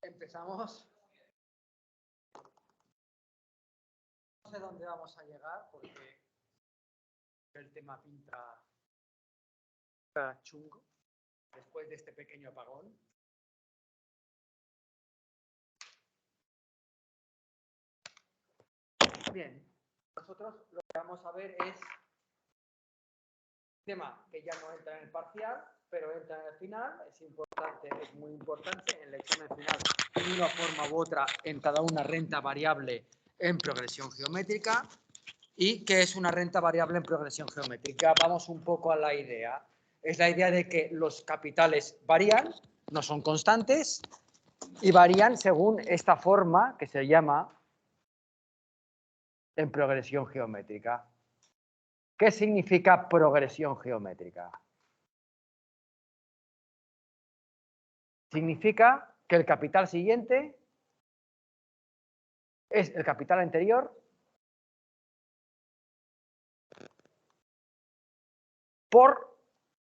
Empezamos. No sé dónde vamos a llegar porque el tema pinta chungo después de este pequeño apagón. Bien, nosotros lo que vamos a ver es un tema que ya no entra en el parcial, pero entra en el final. Es importante, es muy importante. En el examen final, de una forma u otra, entrará una renta variable en progresión geométrica. ¿Y qué es una renta variable en progresión geométrica? Vamos un poco a la idea. Es la idea de que los capitales varían, no son constantes, y varían según esta forma que se llama en progresión geométrica. ¿Qué significa progresión geométrica? Significa que el capital siguiente es el capital anterior por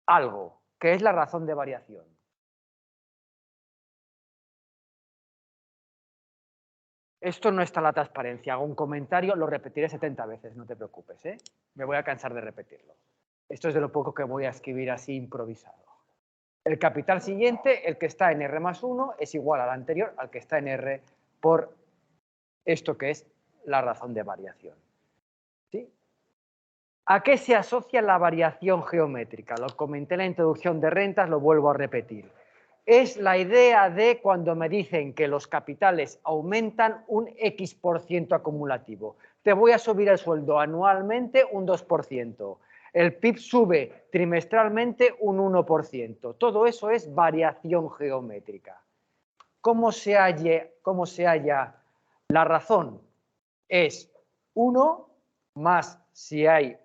algo, que es la razón de variación. Esto no está en la transparencia. Hago un comentario, lo repetiré 70 veces, no te preocupes, ¿eh? Me voy a cansar de repetirlo. Esto es de lo poco que voy a escribir así improvisado. El capital siguiente, el que está en R más 1, es igual al anterior, al que está en R por esto que es la razón de variación. ¿Sí? ¿A qué se asocia la variación geométrica? Lo comenté en la introducción de rentas, lo vuelvo a repetir. Es la idea de cuando me dicen que los capitales aumentan un X% acumulativo. Te voy a subir el sueldo anualmente un 2%. El PIB sube trimestralmente un 1%. Todo eso es variación geométrica. ¿Cómo se halla la razón? Es 1 más si hay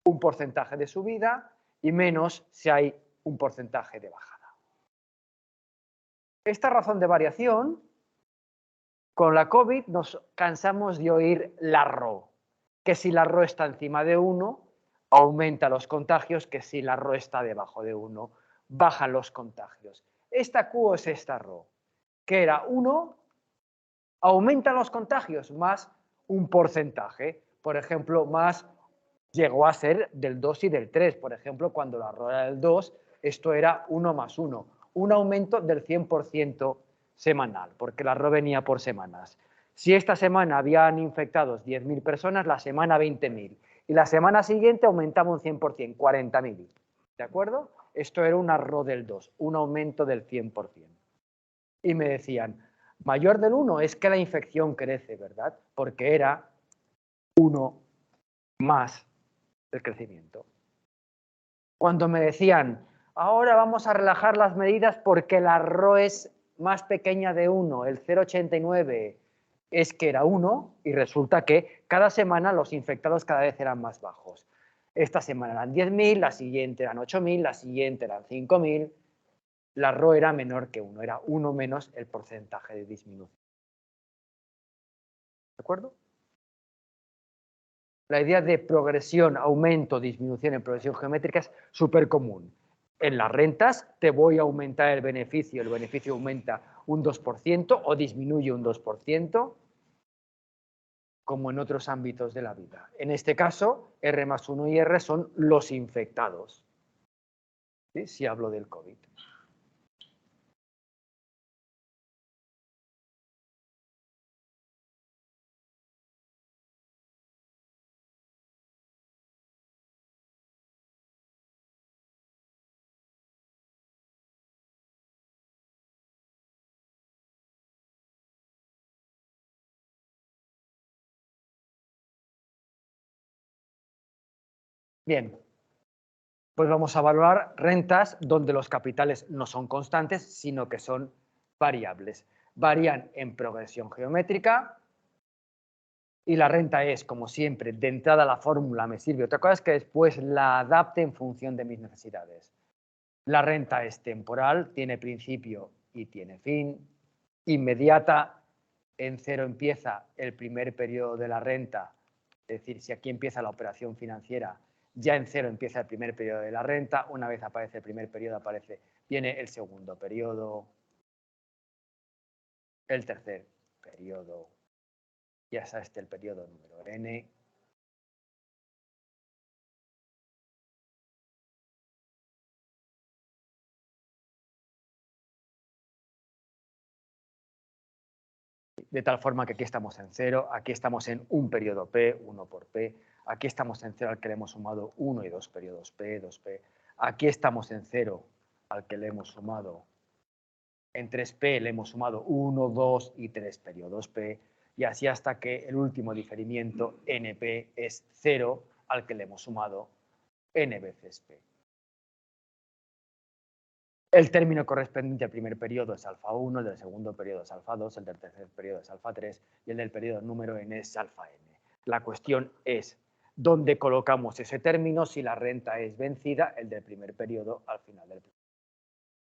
un porcentaje de subida y menos si hay un porcentaje de bajada. Esta razón de variación, con la COVID nos cansamos de oír la RO, que si la RO está encima de 1, aumenta los contagios, que si la RO está debajo de 1, bajan los contagios. Esta Q es esta RO, que era 1, aumentan los contagios más un porcentaje, por ejemplo, más llegó a ser del 2 y del 3, por ejemplo, cuando la RO era del 2, esto era 1 más 1, un aumento del 100% semanal, porque la RO venía por semanas. Si esta semana habían infectados 10.000 personas, la semana 20.000, y la semana siguiente aumentaba un 100%, 40.000, ¿de acuerdo? Esto era una RO del 2, un aumento del 100%. Y me decían, mayor del 1 es que la infección crece, ¿verdad? Porque era 1 más el crecimiento. Cuando me decían, ahora vamos a relajar las medidas porque la RO es más pequeña de 1, el 0,89 es que era 1 y resulta que cada semana los infectados cada vez eran más bajos. Esta semana eran 10.000, la siguiente eran 8.000, la siguiente eran 5.000. La RO era menor que 1, era 1 menos el porcentaje de disminución. ¿De acuerdo? La idea de progresión, aumento, disminución en progresión geométrica es súper común. En las rentas te voy a aumentar el beneficio aumenta un 2% o disminuye un 2%, como en otros ámbitos de la vida. En este caso, R más 1 y R son los infectados, ¿sí? Si hablo del COVID. Bien, pues vamos a evaluar rentas donde los capitales no son constantes, sino que son variables. Varían en progresión geométrica y la renta es, como siempre, de entrada la fórmula me sirve. Otra cosa es que después la adapte en función de mis necesidades. La renta es temporal, tiene principio y tiene fin. Inmediata, en 0 empieza el primer periodo de la renta, es decir, si aquí empieza la operación financiera, Ya en 0 empieza el primer periodo de la renta. Una vez aparece el primer periodo, viene el segundo periodo, el tercer periodo, y hasta el periodo número n. De tal forma que aquí estamos en 0, aquí estamos en un periodo P, 1 por P, aquí estamos en 0 al que le hemos sumado 1 y 2 periodos P, 2P, aquí estamos en 0 al que le hemos sumado, en 3P le hemos sumado 1, 2 y 3 periodos P, y así hasta que el último diferimiento, NP, es 0 al que le hemos sumado N veces P. El término correspondiente al primer periodo es alfa 1, el del segundo periodo es alfa 2, el del tercer periodo es alfa 3 y el del periodo número n es alfa n. La cuestión es dónde colocamos ese término si la renta es vencida, el del primer periodo al final del primero,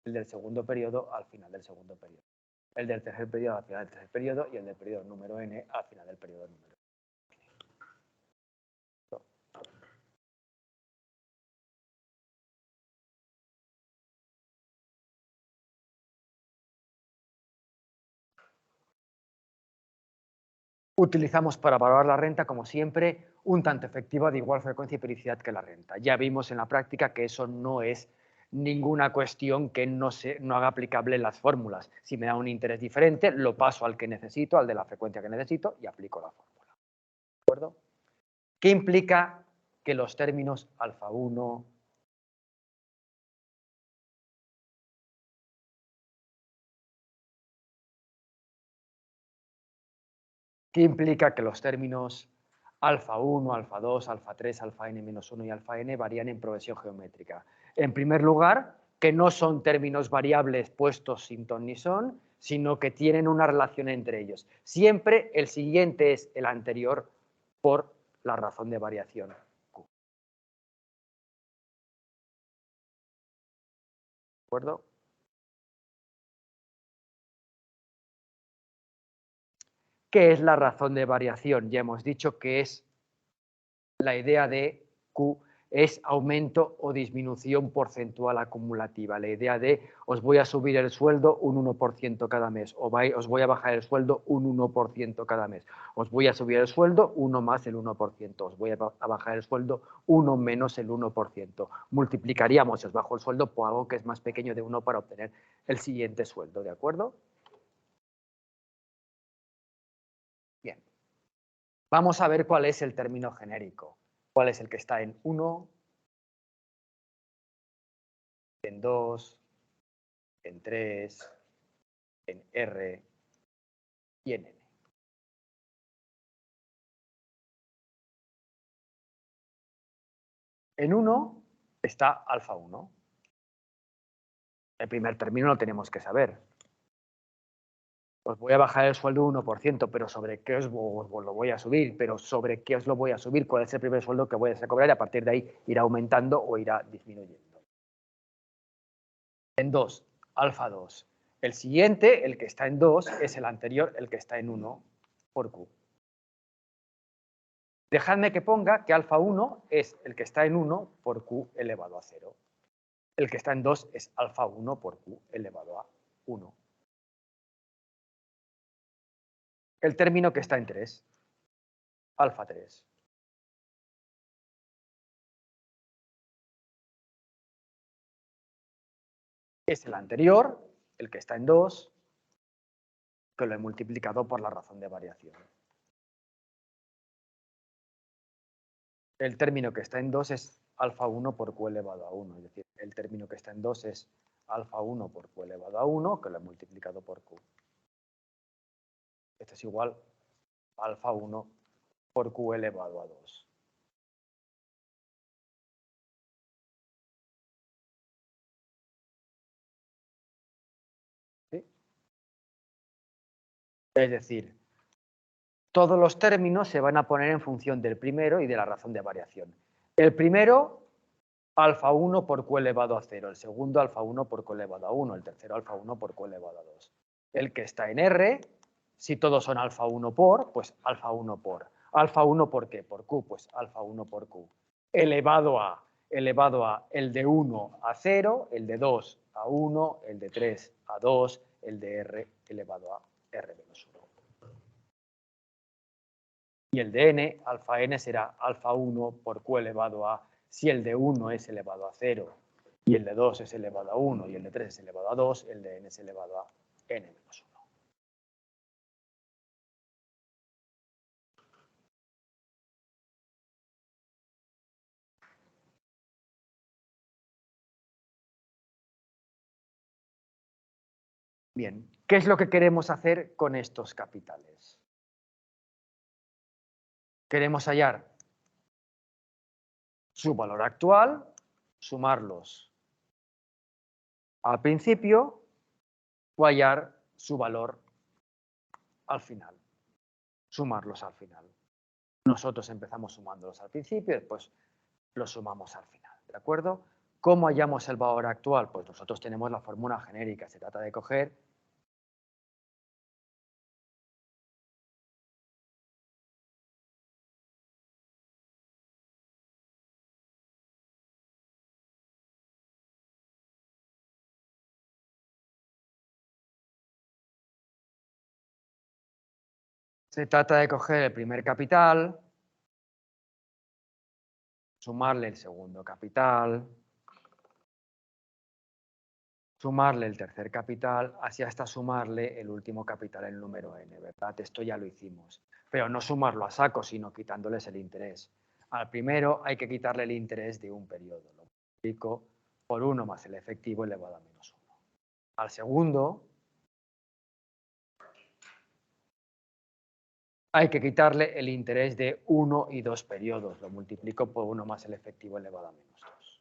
el del segundo periodo al final del segundo periodo, el del tercer periodo al final del tercer periodo y el del periodo número n al final del periodo número n. Utilizamos para valorar la renta, como siempre, un tanto efectiva de igual frecuencia y periodicidad que la renta. Ya vimos en la práctica que eso no es ninguna cuestión que no haga aplicable las fórmulas. Si me da un interés diferente, lo paso al que necesito, al de la frecuencia que necesito, y aplico la fórmula. ¿De acuerdo? ¿Qué implica que los términos alfa 1, ¿qué implica que los términos alfa 1, alfa 2, alfa 3, alfa n-1 y alfa n varían en progresión geométrica? En primer lugar, que no son términos variables puestos sin ton ni son, sino que tienen una relación entre ellos. Siempre el siguiente es el anterior por la razón de variación Q. ¿De acuerdo? ¿Qué es la razón de variación? Ya hemos dicho que es la idea de Q es aumento o disminución porcentual acumulativa. La idea de os voy a subir el sueldo un 1% cada mes, o os voy a bajar el sueldo un 1% cada mes, os voy a subir el sueldo 1 más el 1%, os voy a bajar el sueldo 1 menos el 1%. Multiplicaríamos, si os bajo el sueldo, por algo que es más pequeño de 1 para obtener el siguiente sueldo, ¿de acuerdo? Bien. Vamos a ver cuál es el término genérico. ¿Cuál es el que está en 1, en 2, en 3, en R y en N? En 1 está alfa 1. El primer término lo tenemos que saber. Os voy a bajar el sueldo un 1%, pero ¿sobre qué os lo voy a subir? ¿Pero sobre qué os lo voy a subir? ¿Cuál es el primer sueldo que voy a cobrar? Y a partir de ahí irá aumentando o irá disminuyendo. En 2, alfa 2. El siguiente, el que está en 2, es el anterior, el que está en 1 por Q. Dejadme que ponga que alfa 1 es el que está en 1 por Q elevado a 0. El que está en 2 es alfa 1 por Q elevado a 1. El término que está en 3, alfa 3. Es el anterior, el que está en 2, que lo he multiplicado por la razón de variación. El término que está en 2 es alfa 1 por Q elevado a 1. Es decir, el término que está en 2 es alfa 1 por Q elevado a 1, que lo he multiplicado por Q. Esto es igual a alfa 1 por Q elevado a 2. ¿Sí? Es decir, todos los términos se van a poner en función del primero y de la razón de variación. El primero, alfa 1 por Q elevado a 0. El segundo, alfa 1 por Q elevado a 1. El tercero, alfa 1 por Q elevado a 2. El que está en R, si todos son alfa 1 por, pues alfa 1 por. ¿Alfa 1 por qué? Por Q, pues alfa 1 por Q. elevado a el de 1 a 0, el de 2 a 1, el de 3 a 2, el de R elevado a R menos 1. Y el de n, alfa n, será alfa 1 por q elevado a, si el de 1 es elevado a 0, y el de 2 es elevado a 1, y el de 3 es elevado a 2, el de n es elevado a n menos 1. Bien, ¿qué es lo que queremos hacer con estos capitales? Queremos hallar su valor actual, sumarlos al principio o hallar su valor al final, sumarlos al final. Nosotros empezamos sumándolos al principio y después los sumamos al final, ¿de acuerdo? ¿Cómo hallamos el valor actual? Pues nosotros tenemos la fórmula genérica, se trata de coger el primer capital, sumarle el segundo capital, sumarle el tercer capital, así hasta sumarle el último capital, el número n, ¿verdad? Esto ya lo hicimos. Pero no sumarlo a saco, sino quitándoles el interés. Al primero hay que quitarle el interés de un periodo. Lo multiplico por 1 más el efectivo elevado a menos 1. Al segundo hay que quitarle el interés de 1 y 2 periodos. Lo multiplico por 1 más el efectivo elevado a menos 2.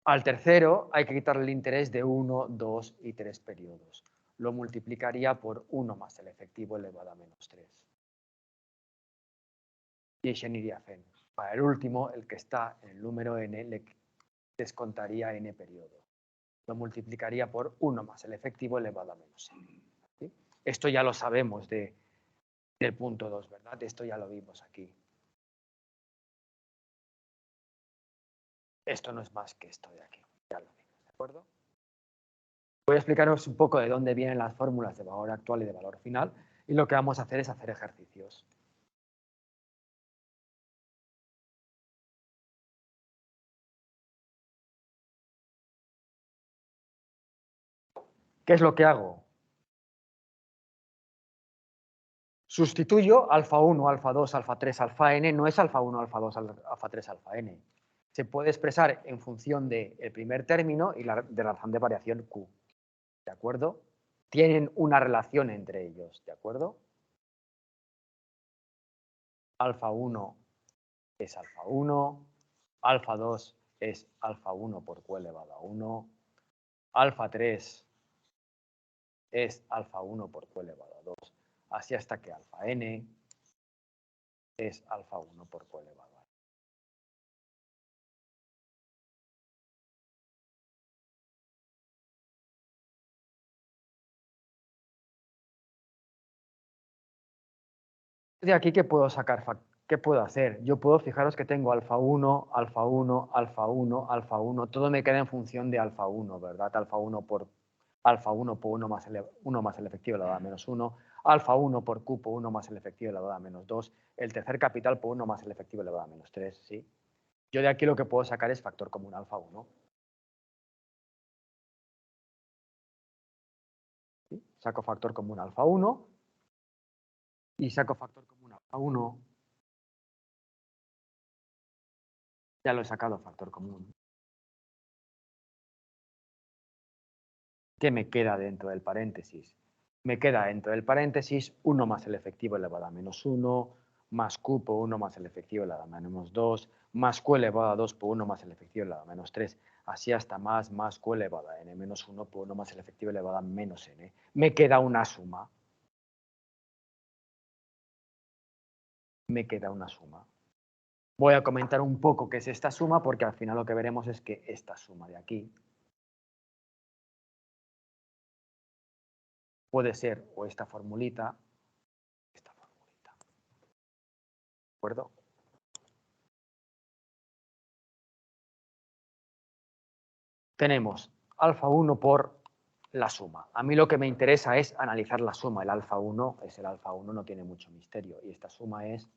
Al tercero hay que quitarle el interés de 1, 2 y 3 periodos. Lo multiplicaría por 1 más el efectivo elevado a menos 3. Y iría fen. Para el último, el que está en el número n, le descontaría n periodo. Lo multiplicaría por 1 más el efectivo elevado a menos n. ¿Sí? Esto ya lo sabemos del punto 2, ¿verdad? Esto ya lo vimos aquí. Esto no es más que esto de aquí. Ya lo vimos, ¿de acuerdo? Voy a explicaros un poco de dónde vienen las fórmulas de valor actual y de valor final, y lo que vamos a hacer es hacer ejercicios. ¿Qué es lo que hago? Sustituyo alfa 1, alfa 2, alfa 3, alfa n, no es alfa 1, alfa 2, alfa 3, alfa n. Se puede expresar en función del primer término y de la razón de variación q. ¿De acuerdo? Tienen una relación entre ellos, ¿de acuerdo? Alfa 1 es alfa 1, alfa 2 es alfa 1 por q elevado a 1, alfa 3 es alfa 1 por q elevado a 2, así hasta que alfa n es alfa 1 por q elevado a n. De aquí, ¿qué puedo sacar? ¿Qué puedo hacer? Yo puedo, fijaros que tengo alfa 1, alfa 1, alfa 1, alfa 1, todo me queda en función de alfa 1, ¿verdad? Alfa 1 por 1 más el efectivo elevado a menos 1, alfa 1 por q por 1 más el efectivo elevado a menos 2, el tercer capital por 1 más el efectivo elevado a menos 3, ¿sí? Yo de aquí lo que puedo sacar es factor común alfa 1. ¿Sí? Saco factor común alfa 1 y saco factor común alfa 1. Ya lo he sacado factor común. ¿Qué me queda dentro del paréntesis? Me queda dentro del paréntesis 1 más el efectivo elevado a menos 1, más q por 1 más el efectivo elevado a menos 2, más q elevado a 2 por 1 más el efectivo elevado a menos 3, así hasta más q elevado a n menos 1 por 1 más el efectivo elevado a menos n. Me queda una suma. Me queda una suma. Voy a comentar un poco qué es esta suma, porque al final lo que veremos es que esta suma de aquí puede ser o esta formulita acuerdo? Tenemos alfa 1 por la suma. A mí lo que me interesa es analizar la suma. El alfa 1 es el alfa 1, no tiene mucho misterio. Y esta suma es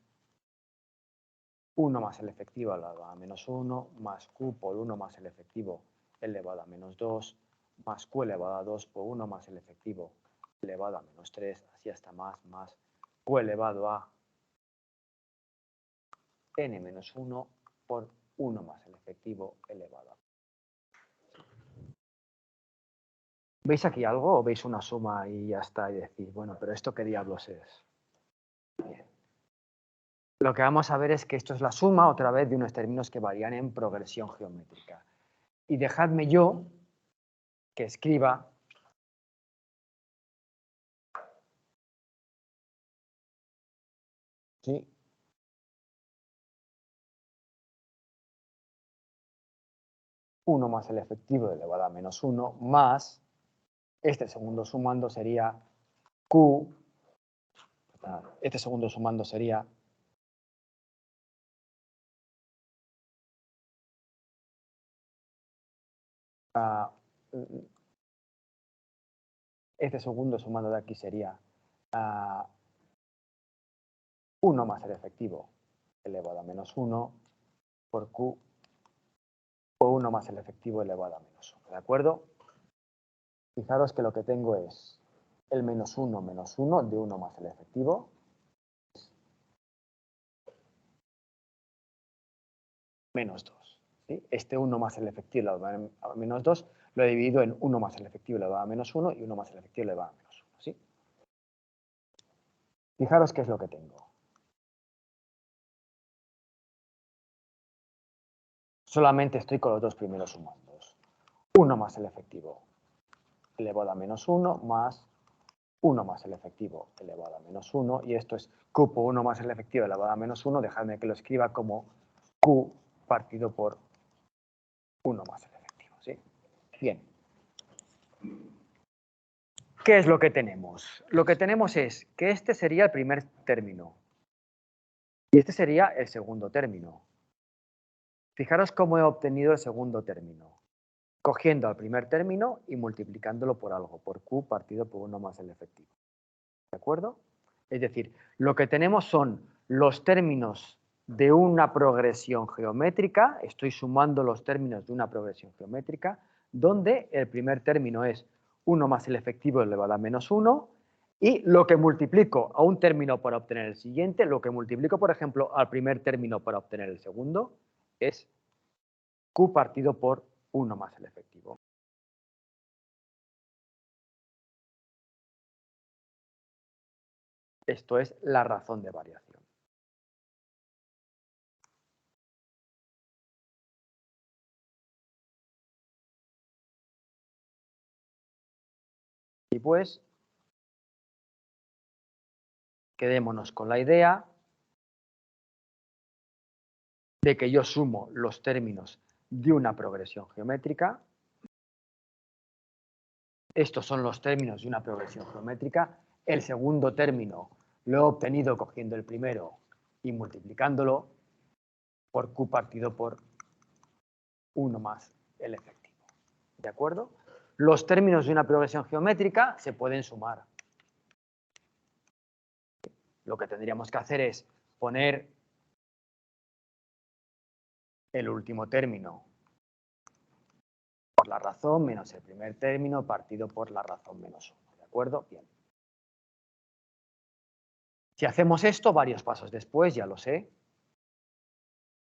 1 más el efectivo elevado a menos 1, más q por 1 más el efectivo elevado a menos 2, más q elevado a 2 por 1 más el efectivo elevado a menos 3, así hasta más q elevado a n menos 1 por 1 más el efectivo elevado a. ¿Veis aquí algo o veis una suma y ya está? Y decís, bueno, pero ¿esto qué diablos es? Bien. Lo que vamos a ver es que esto es la suma, otra vez, de unos términos que varían en progresión geométrica. Y dejadme yo que escriba ¿sí? Uno más el efectivo elevado a menos 1 más este segundo sumando sería q, este segundo sumando sería este segundo sumando de aquí sería 1 más el efectivo elevado a menos 1 por q o 1 más el efectivo elevado a menos 1, ¿de acuerdo? Fijaros que lo que tengo es el menos 1 de 1 más el efectivo menos 2. ¿Sí? Este 1 más el efectivo elevado a menos 2 lo he dividido en 1 más el efectivo elevado a menos 1 y 1 más el efectivo elevado a menos 1. ¿Sí? Fijaros qué es lo que tengo. Solamente estoy con los dos primeros sumandos. 1 más el efectivo elevado a menos 1 más 1 más el efectivo elevado a menos 1. Y esto es q por 1 más el efectivo elevado a menos 1. Dejadme que lo escriba como q partido por 1 más el efectivo. ¿Sí? Bien. ¿Qué es lo que tenemos? Lo que tenemos es que este sería el primer término y este sería el segundo término. Fijaros cómo he obtenido el segundo término. Cogiendo al primer término y multiplicándolo por algo, por q partido por 1 más el efectivo. ¿De acuerdo? Es decir, lo que tenemos son los términos de una progresión geométrica, estoy sumando los términos de una progresión geométrica, donde el primer término es 1 más el efectivo elevado a menos 1, y lo que multiplico a un término para obtener el siguiente, lo que multiplico, por ejemplo, al primer término para obtener el segundo, es q partido por 1 más el efectivo. Esto es la razón de variación. Y pues, quedémonos con la idea de que yo sumo los términos de una progresión geométrica. Estos son los términos de una progresión geométrica. El segundo término lo he obtenido cogiendo el primero y multiplicándolo por q partido por 1 más el efectivo. ¿De acuerdo? Los términos de una progresión geométrica se pueden sumar. Lo que tendríamos que hacer es poner el último término por la razón menos el primer término partido por la razón menos 1. ¿De acuerdo? Bien. Si hacemos esto, varios pasos después, ya lo sé,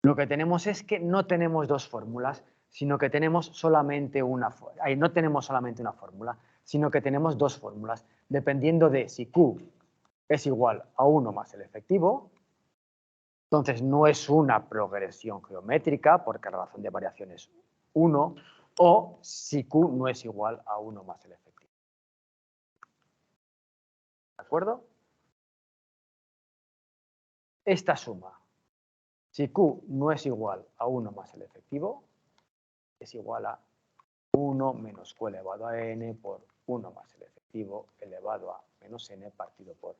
lo que tenemos es que no tenemos dos fórmulas, sino que tenemos solamente una fórmula. No tenemos solamente una fórmula, sino que tenemos dos fórmulas, dependiendo de si q es igual a 1 más el efectivo, entonces no es una progresión geométrica, porque la razón de variación es 1, o si q no es igual a 1 más el efectivo. ¿De acuerdo? Esta suma, si q no es igual a 1 más el efectivo, es igual a 1 menos q elevado a n por 1 más el efectivo elevado a menos n partido por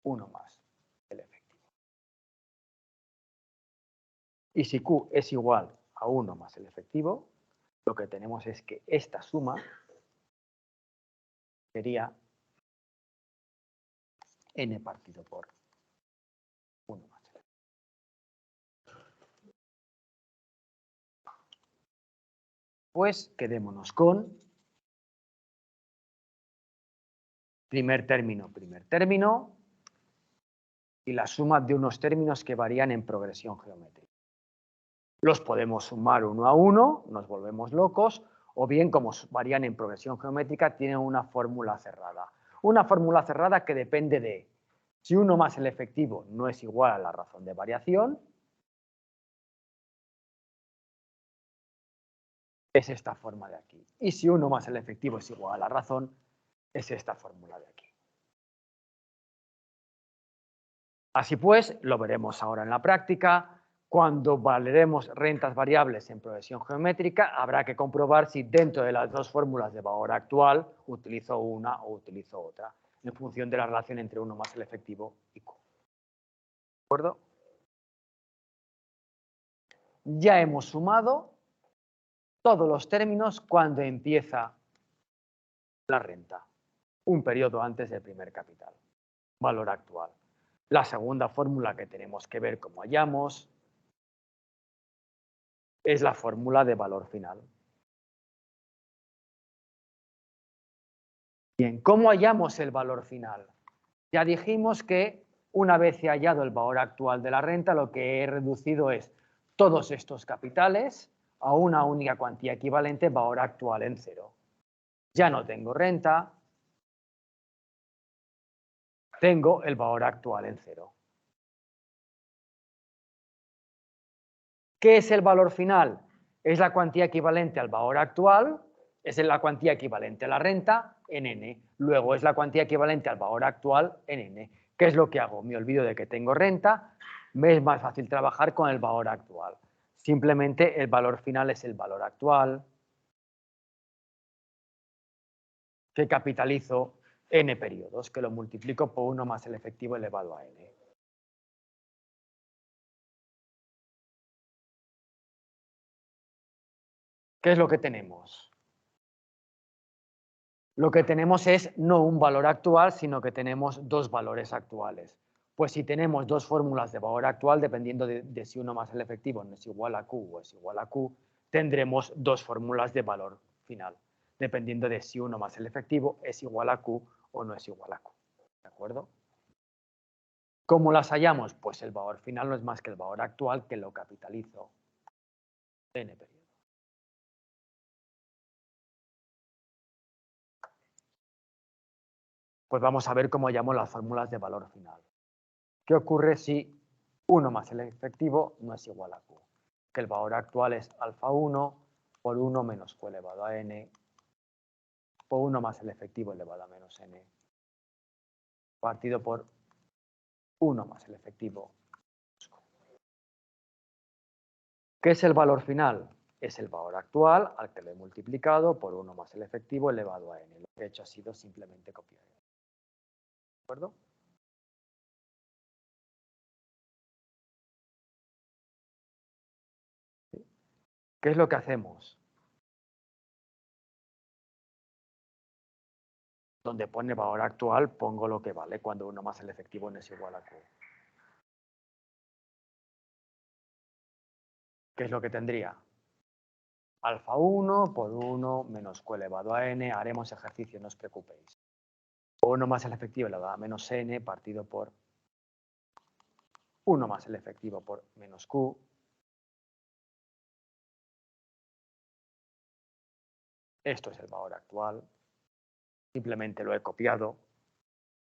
1 más el efectivo. Y si Q es igual a 1 más el efectivo, lo que tenemos es que esta suma sería n partido por 1 más el efectivo. Pues quedémonos con primer término, y la suma de unos términos que varían en progresión geométrica. Los podemos sumar uno a uno, nos volvemos locos, o bien, como varían en progresión geométrica, tienen una fórmula cerrada. Una fórmula cerrada que depende de si 1 más el efectivo no es igual a la razón de variación, es esta forma de aquí. Y si 1 más el efectivo es igual a la razón, es esta fórmula de aquí. Así pues, lo veremos ahora en la práctica. Cuando valeremos rentas variables en progresión geométrica, habrá que comprobar si dentro de las dos fórmulas de valor actual utilizo una o utilizo otra, en función de la relación entre 1 más el efectivo y Q. ¿De acuerdo? Ya hemos sumado todos los términos cuando empieza la renta, un periodo antes del primer capital, valor actual. La segunda fórmula que tenemos que ver cómo hallamos es la fórmula de valor final. Bien, ¿cómo hallamos el valor final? Ya dijimos que una vez he hallado el valor actual de la renta, lo que he reducido es todos estos capitales a una única cuantía equivalente, valor actual en cero. Ya no tengo renta, tengo el valor actual en cero. ¿Qué es el valor final? Es la cuantía equivalente al valor actual, es la cuantía equivalente a la renta en n. Luego es la cuantía equivalente al valor actual en n. ¿Qué es lo que hago? Me olvido de que tengo renta, me es más fácil trabajar con el valor actual. Simplemente el valor final es el valor actual que capitalizo n periodos, que lo multiplico por 1 más el efectivo elevado a n. ¿Qué es lo que tenemos? Lo que tenemos es no un valor actual, sino que tenemos dos valores actuales. Pues si tenemos dos fórmulas de valor actual, dependiendo de si 1 más el efectivo no es igual a Q o es igual a Q, tendremos dos fórmulas de valor final, dependiendo de si 1 más el efectivo es igual a Q o no es igual a Q. ¿De acuerdo? ¿Cómo las hallamos? Pues el valor final no es más que el valor actual que lo capitalizo n periodo. Pues vamos a ver cómo hallamos las fórmulas de valor final. ¿Qué ocurre si 1 más el efectivo no es igual a Q? Que el valor actual es alfa 1 por 1 menos Q elevado a n por 1 más el efectivo elevado a menos n partido por 1 más el efectivo. ¿Qué es el valor final? Es el valor actual al que lo he multiplicado por 1 más el efectivo elevado a n. Lo que he hecho ha sido simplemente copiar. ¿De acuerdo? ¿Qué es lo que hacemos? Donde pone valor actual pongo lo que vale cuando 1 más el efectivo no es igual a Q. ¿Qué es lo que tendría? Alfa 1 por 1 menos Q elevado a n. Haremos ejercicio, no os preocupéis. 1 más el efectivo elevado a menos n partido por 1 más el efectivo por menos Q. Esto es el valor actual. Simplemente lo he copiado.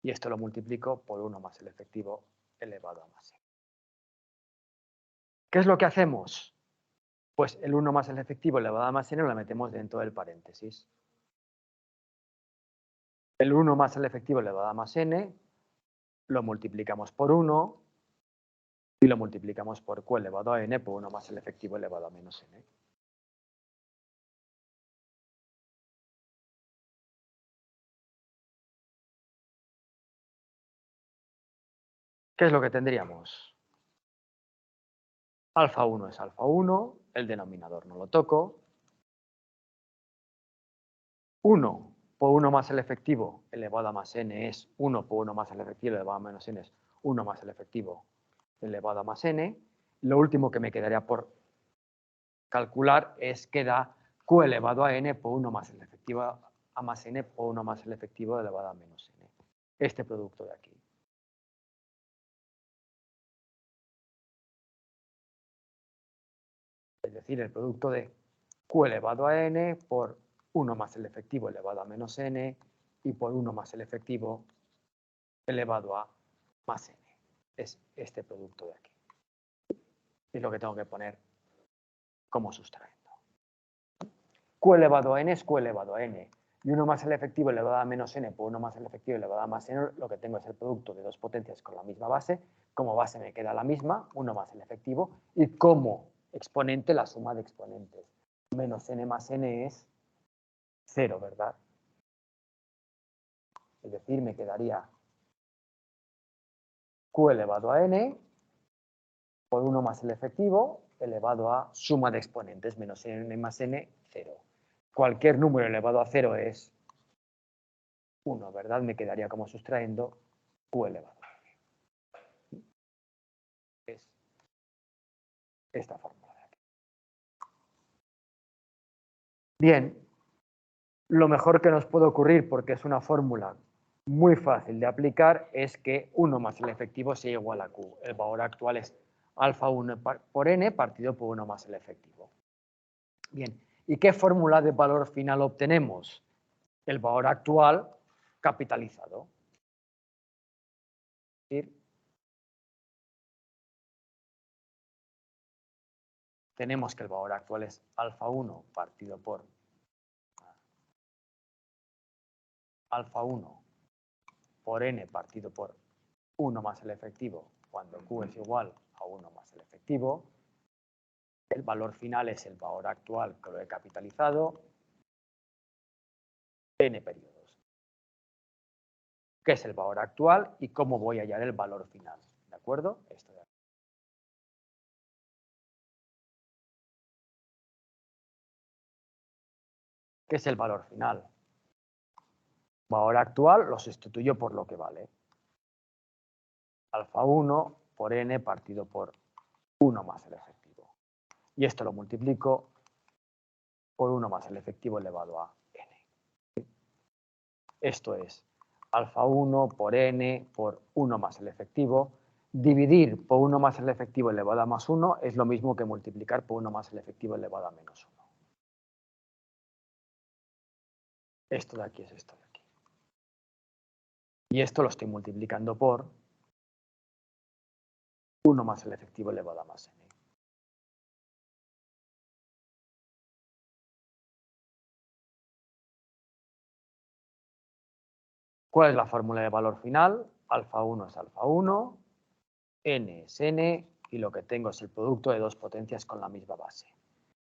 Y esto lo multiplico por 1 más el efectivo elevado a más n. ¿Qué es lo que hacemos? Pues el 1 más el efectivo elevado a más n lo metemos dentro del paréntesis. El 1 más el efectivo elevado a más n lo multiplicamos por 1 y lo multiplicamos por Q elevado a n por 1 más el efectivo elevado a menos n. ¿Qué es lo que tendríamos? Alfa 1 es alfa 1, el denominador no lo toco. 1 por 1 más el efectivo elevado a más n es 1 por 1 más el efectivo elevado a menos n es 1 más el efectivo elevado a más n. Lo último que me quedaría por calcular es que da q elevado a n por 1 más el efectivo a más n por 1 más el efectivo elevado a menos n. Este producto de aquí. Es decir, el producto de q elevado a n por 1 más el efectivo elevado a menos n y por 1 más el efectivo elevado a más n. Es este producto de aquí. Es lo que tengo que poner como sustrayendo. Q elevado a n es q elevado a n. Y 1 más el efectivo elevado a menos n por 1 más el efectivo elevado a más n, lo que tengo es el producto de dos potencias con la misma base. Como base me queda la misma, 1 más el efectivo. Y como exponente, la suma de exponentes. Menos n más n es 0, ¿verdad? Es decir, me quedaría q elevado a n por 1 más el efectivo elevado a suma de exponentes, menos n más n, 0. Cualquier número elevado a 0 es 1, ¿verdad? Me quedaría como sustrayendo q elevado a n. Es esta fórmula de aquí. Bien, lo mejor que nos puede ocurrir, porque es una fórmula muy fácil de aplicar, es que 1 más el efectivo sea igual a q. El valor actual es alfa 1 por n partido por 1 más el efectivo. Bien, ¿y qué fórmula de valor final obtenemos? El valor actual capitalizado. Es decir, tenemos que el valor actual es alfa 1 partido por alfa 1 por n partido por 1 más el efectivo, cuando q es igual a 1 más el efectivo. El valor final es el valor actual que lo he capitalizado, n periodos. ¿Qué es el valor actual y cómo voy a hallar el valor final? ¿De acuerdo? Esto de aquí. ¿Qué es el valor final? Valor actual lo sustituyo por lo que vale. Alfa 1 por n partido por 1 más el efectivo. Y esto lo multiplico por 1 más el efectivo elevado a n. Esto es alfa 1 por n por 1 más el efectivo. Dividir por 1 más el efectivo elevado a más 1 es lo mismo que multiplicar por 1 más el efectivo elevado a menos 1. Esto de aquí es esto de aquí. Y esto lo estoy multiplicando por 1 más el efectivo elevado a más n. ¿Cuál es la fórmula de valor final? Alfa 1 es alfa 1, n es n, y lo que tengo es el producto de dos potencias con la misma base.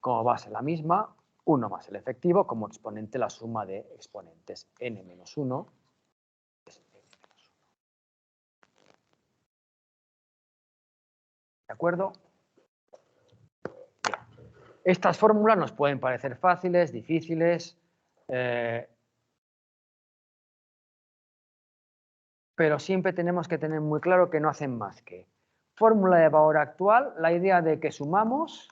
Como base la misma, 1 más el efectivo, como exponente la suma de exponentes, n menos 1 es n menos 1. ¿De acuerdo? Bien. Estas fórmulas nos pueden parecer fáciles, difíciles, pero siempre tenemos que tener muy claro que no hacen más que fórmula de valor actual, la idea de que sumamos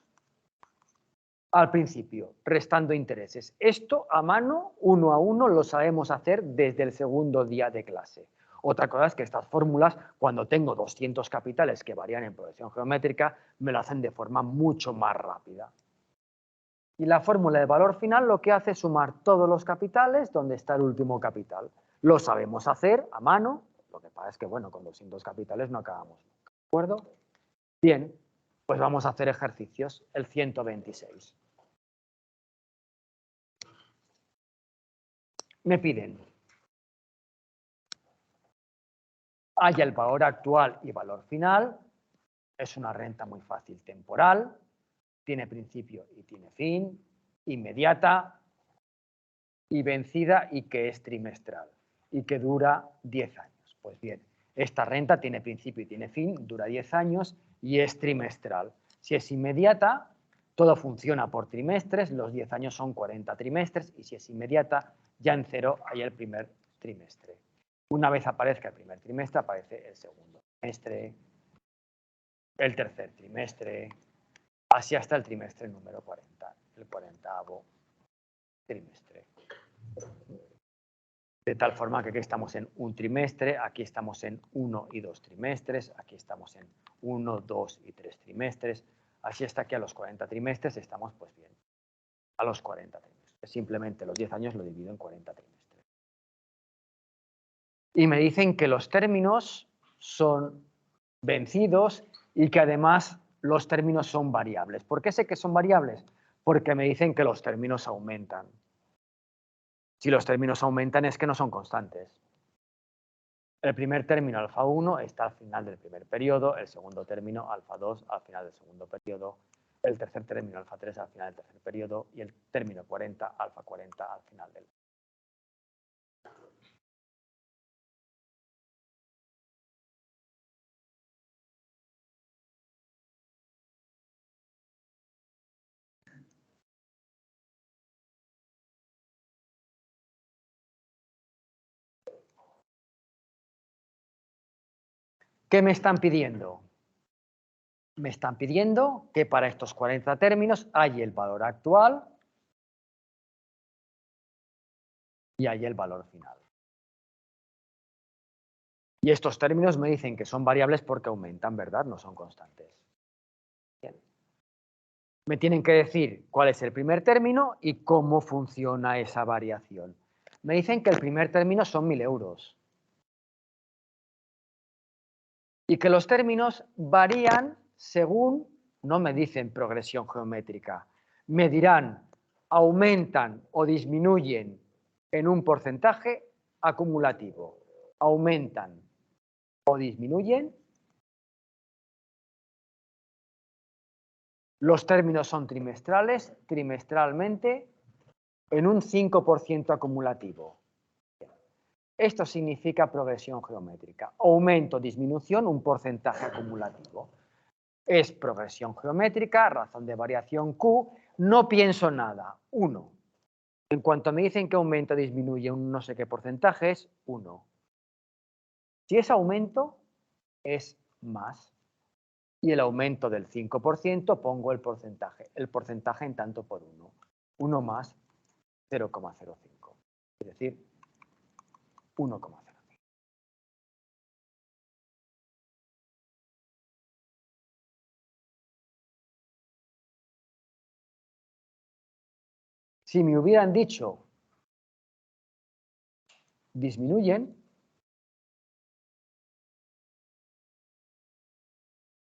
al principio, restando intereses. Esto a mano, uno a uno, lo sabemos hacer desde el segundo día de clase. Otra cosa es que estas fórmulas, cuando tengo 200 capitales que varían en progresión geométrica, me lo hacen de forma mucho más rápida. Y la fórmula de valor final lo que hace es sumar todos los capitales donde está el último capital. Lo sabemos hacer a mano, lo que pasa es que, bueno, con 200 capitales no acabamos. ¿De acuerdo? Bien, pues vamos a hacer ejercicios. El 126. Me piden haya el valor actual y valor final. Es una renta muy fácil, temporal, tiene principio y tiene fin, inmediata y vencida y que es trimestral y que dura 10 años. Pues bien, esta renta tiene principio y tiene fin, dura 10 años y es trimestral. Si es inmediata, todo funciona por trimestres, los 10 años son 40 trimestres, y si es inmediata, ya en cero hay el primer trimestre. Una vez aparezca el primer trimestre, aparece el segundo trimestre, el tercer trimestre, así hasta el trimestre número 40, el 40º trimestre. De tal forma que aquí estamos en un trimestre, aquí estamos en 1 y 2 trimestres, aquí estamos en 1, 2 y 3 trimestres, así hasta que a los 40 trimestres estamos pues bien, a los 40 trimestres. Simplemente los 10 años lo divido en 40 trimestres. Y me dicen que los términos son vencidos y que además los términos son variables. ¿Por qué sé que son variables? Porque me dicen que los términos aumentan. Si los términos aumentan es que no son constantes. El primer término, alfa 1, está al final del primer periodo, el segundo término, alfa 2, al final del segundo periodo, el tercer término, alfa 3, al final del tercer periodo, y el término 40, alfa 40, al final del. ¿Qué me están pidiendo? Me están pidiendo que para estos 40 términos hay el valor actual y hay el valor final. Y estos términos me dicen que son variables porque aumentan, ¿verdad? No son constantes. Bien. Me tienen que decir cuál es el primer término y cómo funciona esa variación. Me dicen que el primer término son 1.000 euros. Y que los términos varían según, no me dicen progresión geométrica, me dirán aumentan o disminuyen en un porcentaje acumulativo. Aumentan o disminuyen. Los términos son trimestrales, trimestralmente en un 5% acumulativo. Esto significa progresión geométrica. Aumento, disminución, un porcentaje acumulativo. Es progresión geométrica, razón de variación Q. No pienso nada. 1. En cuanto me dicen que aumenta, disminuye un no sé qué porcentaje, es 1. Si es aumento, es más. Y el aumento del 5% pongo el porcentaje. El porcentaje en tanto por 1. 1 más 0,05. Es decir, 1,05. Si me hubieran dicho disminuyen,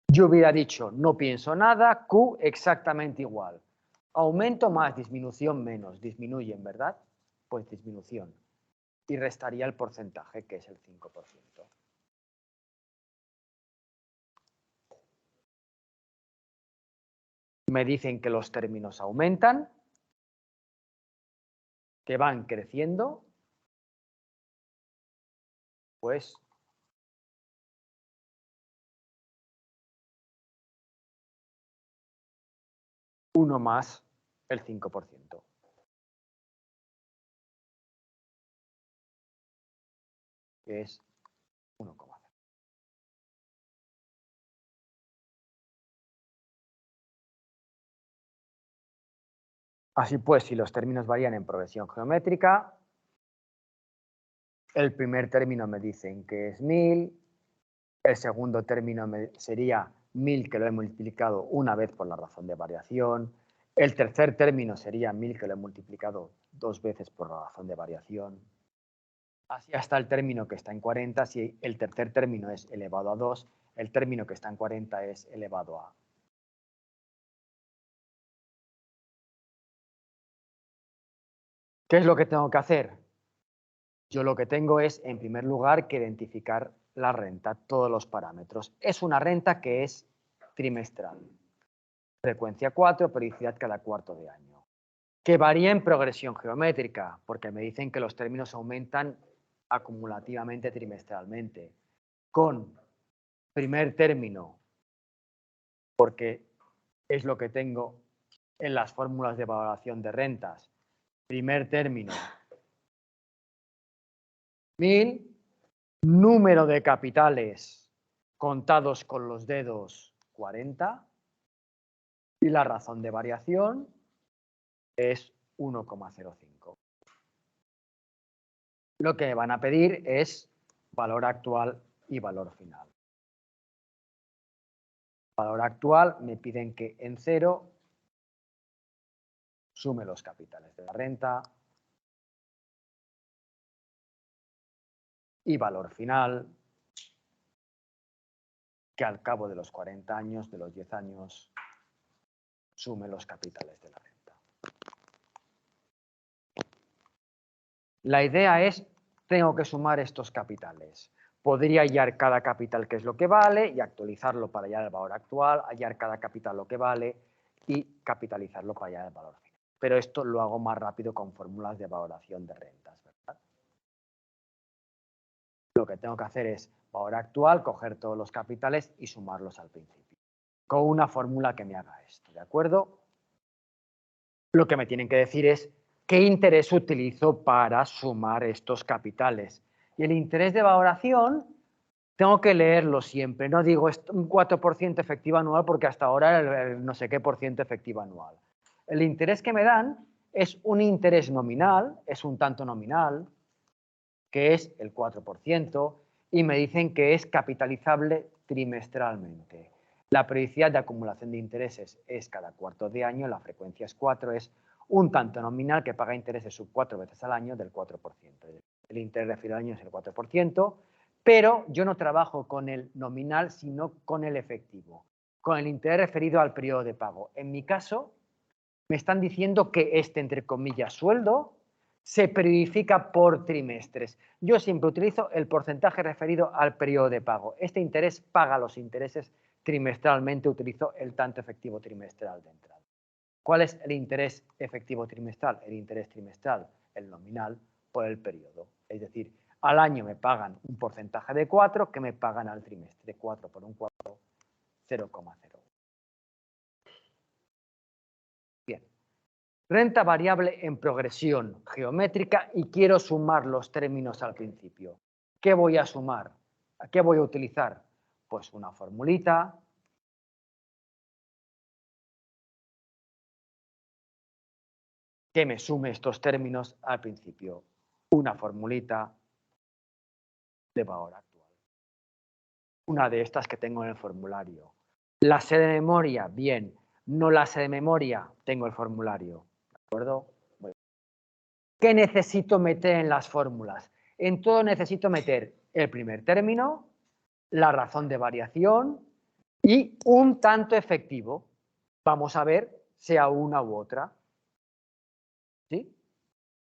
yo hubiera dicho no pienso nada, Q exactamente igual. Aumento más, disminución menos, disminuyen, ¿verdad? Pues disminución. Y restaría el porcentaje, que es el 5%. Me dicen que los términos aumentan, que van creciendo, pues uno más el 5%. Que es 1,0. Así pues, si los términos varían en progresión geométrica, el primer término me dicen que es 1000, el segundo término sería 1000 que lo he multiplicado una vez por la razón de variación, el tercer término sería 1000 que lo he multiplicado 2 veces por la razón de variación, así hasta el término que está en 40, si el tercer término es elevado a 2, el término que está en 40 es elevado a. ¿Qué es lo que tengo que hacer? Yo lo que tengo es, en primer lugar, que identificar la renta, todos los parámetros. Es una renta que es trimestral. Frecuencia 4, periodicidad cada cuarto de año. Que varía en progresión geométrica, porque me dicen que los términos aumentan acumulativamente trimestralmente. Con primer término, porque es lo que tengo en las fórmulas de valoración de rentas. Primer término, 1000. Número de capitales contados con los dedos, 40. Y la razón de variación es 1,05. Lo que me van a pedir es valor actual y valor final. Valor actual me piden que en 0 sume los capitales de la renta y valor final que al cabo de los 40 años, de los 10 años, sume los capitales de la renta. La idea es, tengo que sumar estos capitales. Podría hallar cada capital qué es lo que vale y actualizarlo para hallar el valor actual, hallar cada capital lo que vale y capitalizarlo para hallar el valor final. Pero esto lo hago más rápido con fórmulas de valoración de rentas, ¿verdad? Lo que tengo que hacer es, valor actual, coger todos los capitales y sumarlos al principio. Con una fórmula que me haga esto, ¿de acuerdo? Lo que me tienen que decir es qué interés utilizo para sumar estos capitales. Y el interés de valoración tengo que leerlo siempre. No digo un 4% efectivo anual porque hasta ahora el no sé qué por ciento efectivo anual. El interés que me dan es un interés nominal, es un tanto nominal, que es el 4%, y me dicen que es capitalizable trimestralmente. La periodicidad de acumulación de intereses es cada cuarto de año, la frecuencia es 4, es un tanto nominal que paga intereses sub 4 veces al año del 4%. El interés referido al año es el 4%, pero yo no trabajo con el nominal, sino con el efectivo, con el interés referido al periodo de pago. En mi caso, me están diciendo que este, entre comillas, sueldo se periodifica por trimestres. Yo siempre utilizo el porcentaje referido al periodo de pago. Este interés paga los intereses trimestralmente, utilizo el tanto efectivo trimestral de entrada. ¿Cuál es el interés efectivo trimestral? El interés trimestral, el nominal, por el periodo. Es decir, al año me pagan un porcentaje de 4 que me pagan al trimestre. 4 por un 4, 0,0. Bien. Renta variable en progresión geométrica y quiero sumar los términos al principio. ¿Qué voy a sumar? ¿A qué voy a utilizar? Pues una formulita. Que me sume estos términos al principio. Una formulita de valor actual. Una de estas que tengo en el formulario. ¿La sé de memoria? Bien. ¿No la sé de memoria? Tengo el formulario. ¿De acuerdo? Bueno. ¿Qué necesito meter en las fórmulas? En todo necesito meter el primer término, la razón de variación y un tanto efectivo. Vamos a ver sea una u otra. ¿Sí?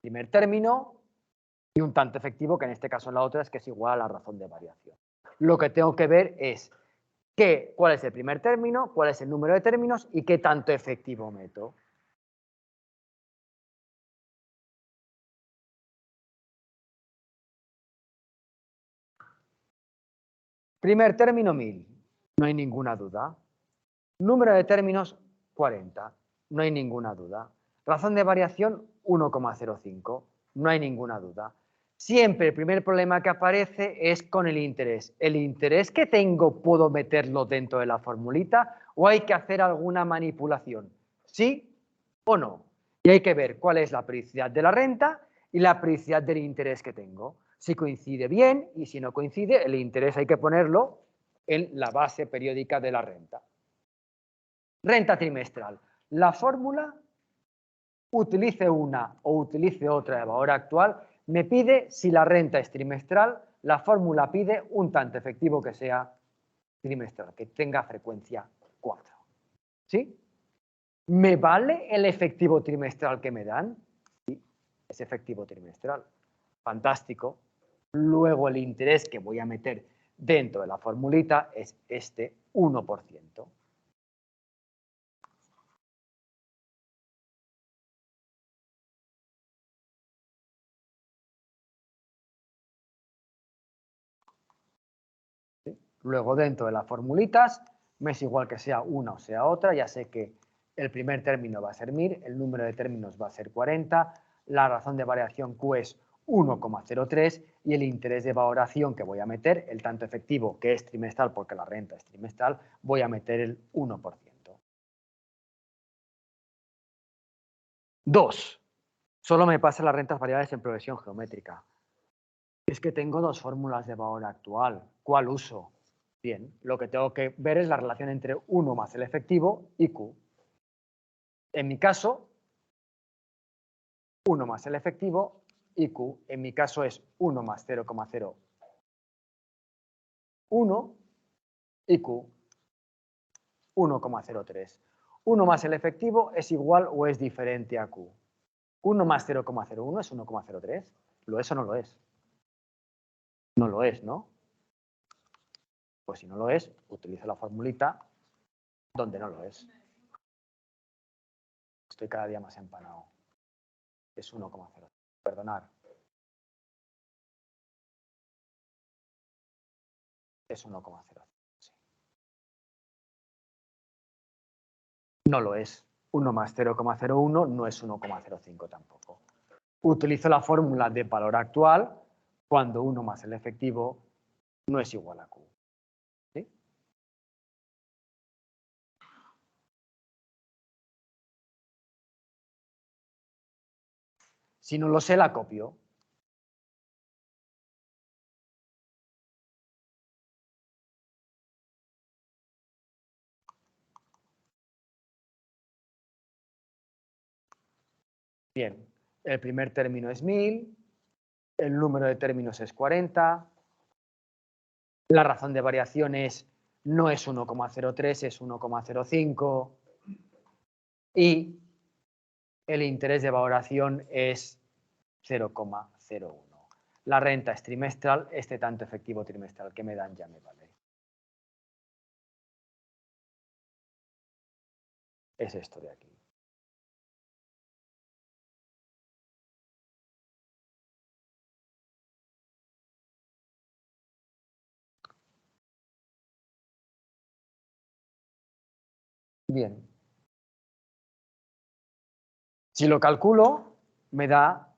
Primer término y un tanto efectivo, que en este caso la otra es que es igual a la razón de variación. Lo que tengo que ver es cuál es el primer término, cuál es el número de términos y qué tanto efectivo meto. Primer término 1000, no hay ninguna duda. Número de términos 40, no hay ninguna duda. Razón de variación 1,05, no hay ninguna duda. Siempre el primer problema que aparece es con el interés. ¿El interés que tengo puedo meterlo dentro de la formulita o hay que hacer alguna manipulación? ¿Sí o no? Y hay que ver cuál es la periodicidad de la renta y la periodicidad del interés que tengo. Si coincide bien y si no coincide, el interés hay que ponerlo en la base periódica de la renta. Renta trimestral. La fórmula, utilice una o utilice otra de valor actual, me pide si la renta es trimestral, la fórmula pide un tanto efectivo que sea trimestral, que tenga frecuencia 4. ¿Sí? ¿Me vale el efectivo trimestral que me dan? Sí, es efectivo trimestral. Fantástico. Luego el interés que voy a meter dentro de la formulita es este 1%. ¿Sí? Luego dentro de las formulitas Me es igual que sea una o sea otra, ya sé que el primer término va a ser 1000, el número de términos va a ser 40, la razón de variación Q es 1,03 y el interés de valoración que voy a meter, el tanto efectivo que es trimestral porque la renta es trimestral, voy a meter el 1%. 2. Solo me pasa las rentas variables en progresión geométrica. Es que tengo dos fórmulas de valor actual. ¿Cuál uso? Bien, lo que tengo que ver es la relación entre 1 más el efectivo y Q. En mi caso, 1 más el efectivo y Q. En mi caso es 1 más 0,01 y Q 1,03. 1 más el efectivo es igual o es diferente a Q. 1 más 0,01 es 1,03. ¿Lo es o no lo es? No lo es, ¿no? Pues si no lo es, utilizo la formulita donde no lo es. Estoy cada día más empanado. Es 1,0. Perdonar. Es 1,0. Sí. No lo es. 1 más 0,01 no es 1,05 tampoco. Utilizo la fórmula de valor actual cuando 1 más el efectivo no es igual a Q. ¿Sí? Si no lo sé, la copio. Bien, el primer término es 1000, el número de términos es 40, la razón de variación no es 1,03, es 1,05 y el interés de valoración es 0,01. La renta es trimestral, este tanto efectivo trimestral que me dan ya me vale. Es esto de aquí. Bien. Si lo calculo, me da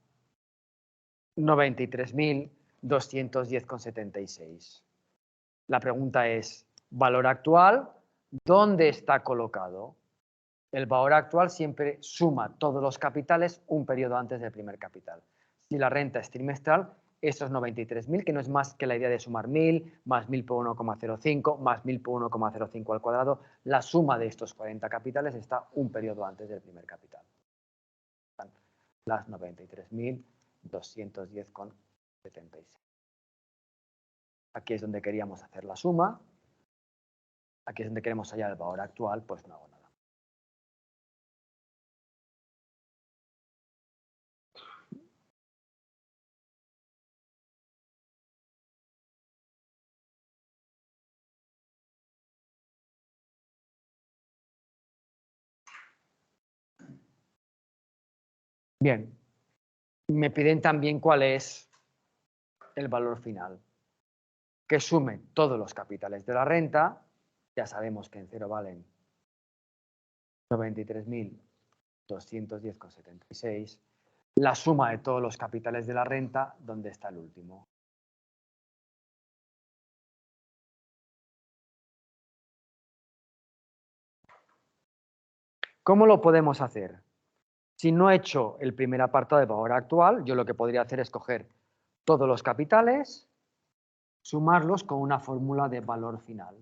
93.210,76. La pregunta es, ¿valor actual? ¿Dónde está colocado? El valor actual siempre suma todos los capitales un periodo antes del primer capital. Si la renta es trimestral, esos 93.000, que no es más que la idea de sumar 1000, más 1000 por 1,05, más 1000 por 1,05 al cuadrado, la suma de estos 40 capitales está un periodo antes del primer capital. Las 93.210,76. Aquí es donde queríamos hacer la suma. Aquí es donde queremos hallar el valor actual, pues no hago nada. Bien, me piden también cuál es el valor final, que sume todos los capitales de la renta. Ya sabemos que en cero valen 93.210,76. La suma de todos los capitales de la renta, ¿dónde está el último? ¿Cómo lo podemos hacer? Si no he hecho el primer apartado de valor actual, yo lo que podría hacer es coger todos los capitales, sumarlos con una fórmula de valor final.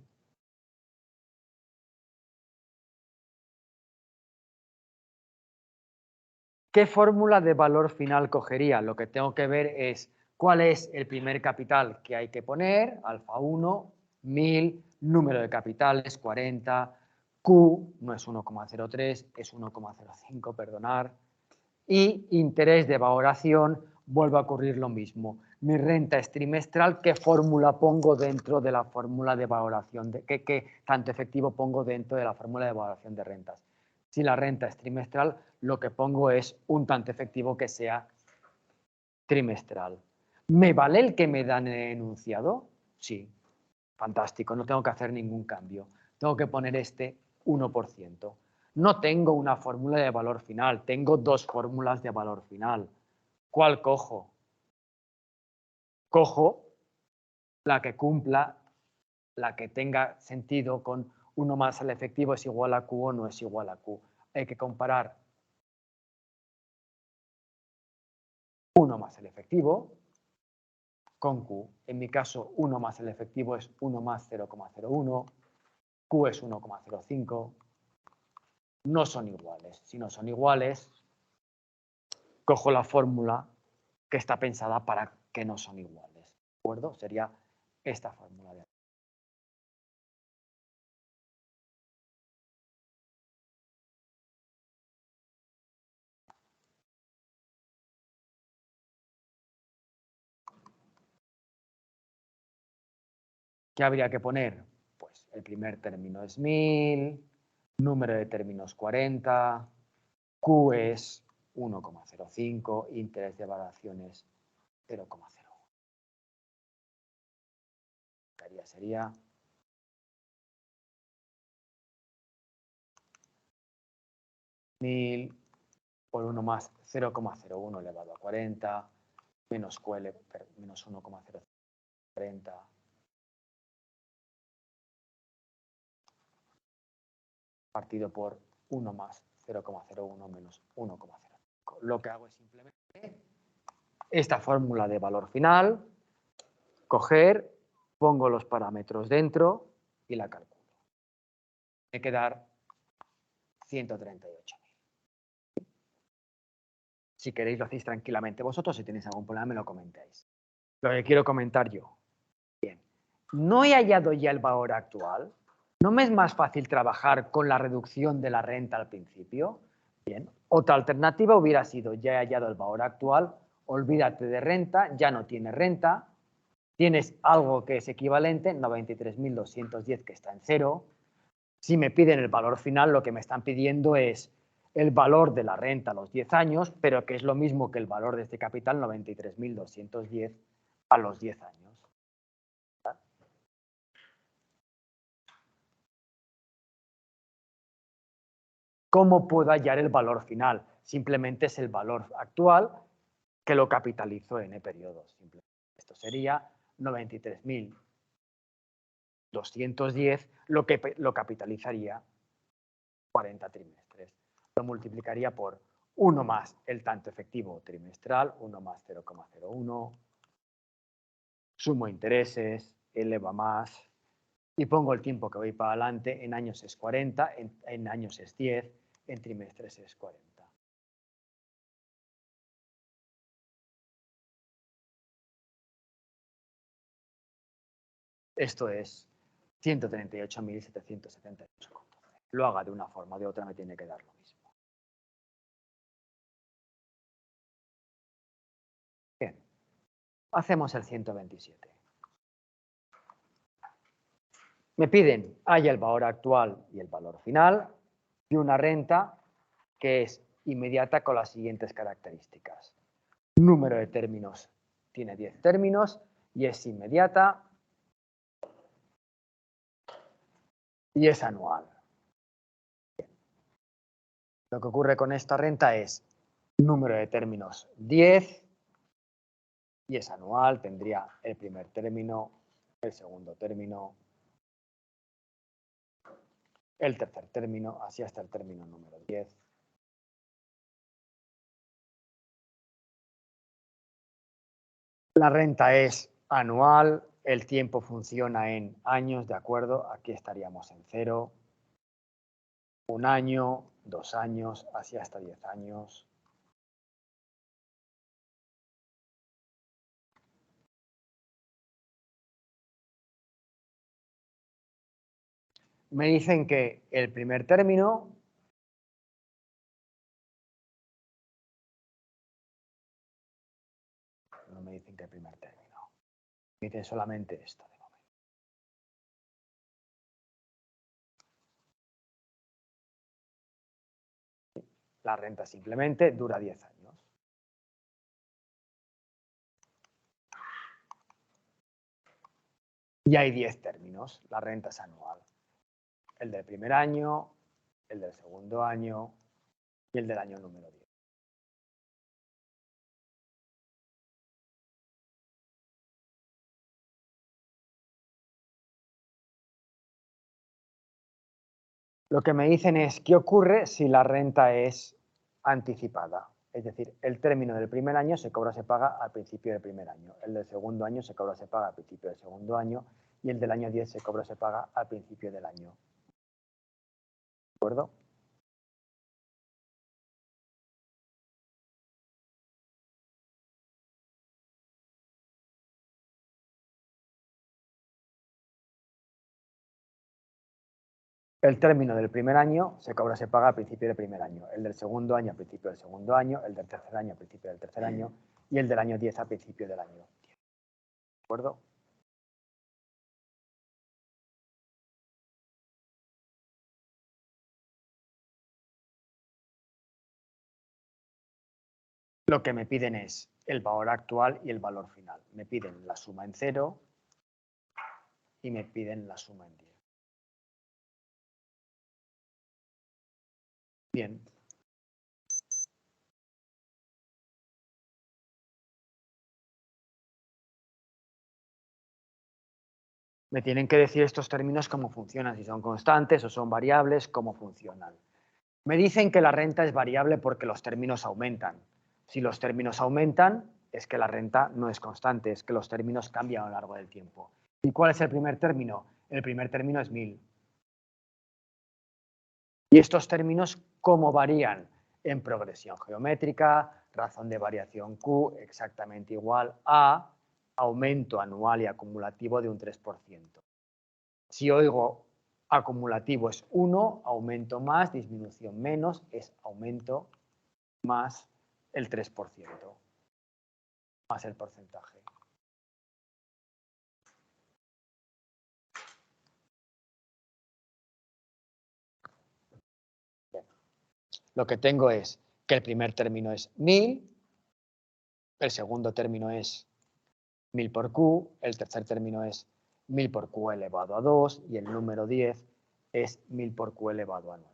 ¿Qué fórmula de valor final cogería? Lo que tengo que ver es cuál es el primer capital que hay que poner, alfa 1, 1000, número de capitales, 40, Q no es 1,03, es 1,05, perdonar, y interés de valoración, vuelve a ocurrir lo mismo. Mi renta es trimestral, ¿qué fórmula pongo dentro de la fórmula de valoración? ¿Qué tanto efectivo pongo dentro de la fórmula de valoración de rentas? Si la renta es trimestral, lo que pongo es un tanto efectivo que sea trimestral. ¿Me vale el que me dan en el enunciado? Sí, fantástico, no tengo que hacer ningún cambio. tengo que poner este 1%. No tengo una fórmula de valor final, tengo dos fórmulas de valor final. ¿Cuál cojo? Cojo la que cumpla, la que tenga sentido con 1 más el efectivo es igual a Q o no es igual a Q. Hay que comparar 1 más el efectivo con Q. En mi caso, 1 más el efectivo es 1 más 0,01, Q es 1,05. No son iguales. Si no son iguales, cojo la fórmula que está pensada para que no son iguales. ¿De acuerdo? Sería esta fórmula de aquí. ¿Qué habría que poner? Pues el primer término es 1000, número de términos 40, Q es 1,05, interés de variaciones 0,01. Sería 1000 por 1 más 0,01 elevado a 40, menos QL, menos 1,040, partido por 1 más 0,01 menos 1,05. Lo que hago es simplemente esta fórmula de valor final, coger, pongo los parámetros dentro y la calculo. Me quedar 138.000. Si queréis lo hacéis tranquilamente vosotros, si tenéis algún problema me lo comentáis. Lo que quiero comentar yo. Bien, no he hallado ya el valor actual. ¿No me es más fácil trabajar con la reducción de la renta al principio? Bien, otra alternativa hubiera sido, ya he hallado el valor actual, olvídate de renta, ya no tienes renta, tienes algo que es equivalente, 93.210 que está en cero. Si me piden el valor final, lo que me están pidiendo es el valor de la renta a los 10 años, pero que es lo mismo que el valor de este capital, 93.210 a los 10 años. ¿Cómo puedo hallar el valor final? Simplemente es el valor actual que lo capitalizo en periodos. Esto sería 93.210, lo que lo capitalizaría 40 trimestres. Lo multiplicaría por 1 más el tanto efectivo trimestral, 1 más 0,01, sumo intereses, eleva más, y pongo el tiempo que voy para adelante, en años es 40, en años es 10, en trimestres es 40. Esto es 138.778. Lo haga de una forma o de otra, me tiene que dar lo mismo. Bien, hacemos el 127. Me piden, haya el valor actual y el valor final de una renta que es inmediata con las siguientes características. Número de términos, tiene 10 términos y es inmediata y es anual. Lo que ocurre con esta renta es número de términos 10 y es anual, tendría el primer término, el segundo término, el tercer término, así hasta el término número 10. La renta es anual, el tiempo funciona en años, ¿de acuerdo? Aquí estaríamos en 0, 1 año, 2 años, así hasta 10 años. Me dicen que el primer término no me dicen que el primer término. Me dicen solamente esto de momento. La renta simplemente dura 10 años. Y hay 10 términos. La renta es anual. el del primer año, el del segundo año y el del año número 10. Lo que me dicen es, ¿qué ocurre si la renta es anticipada? Es decir, el término del primer año se cobra o se paga al principio del primer año, el del segundo año se cobra o se paga al principio del segundo año y el del año 10 se cobra o se paga al principio del año. ¿De acuerdo? El término del primer año se cobra o se paga al principio del primer año, el del segundo año al principio del segundo año, el del tercer año al principio del tercer año y el del año 10 al principio del año 10. ¿De acuerdo? Lo que me piden es el valor actual y el valor final. Me piden la suma en 0 y me piden la suma en 10. Bien. Me tienen que decir estos términos cómo funcionan, si son constantes o son variables, cómo funcionan. Me dicen que la renta es variable porque los términos aumentan. Si los términos aumentan, es que la renta no es constante, es que los términos cambian a lo largo del tiempo. ¿Y cuál es el primer término? El primer término es 1000. ¿Y estos términos cómo varían? En progresión geométrica, razón de variación Q exactamente igual a aumento anual y acumulativo de un 3%. Si oigo acumulativo es 1, aumento más, disminución menos, es aumento más el 3%, más el porcentaje. Bien. Lo que tengo es que el primer término es 1000, el segundo término es 1000 por Q, el tercer término es 1000 por Q elevado a 2 y el número 10 es 1000 por Q elevado a 9.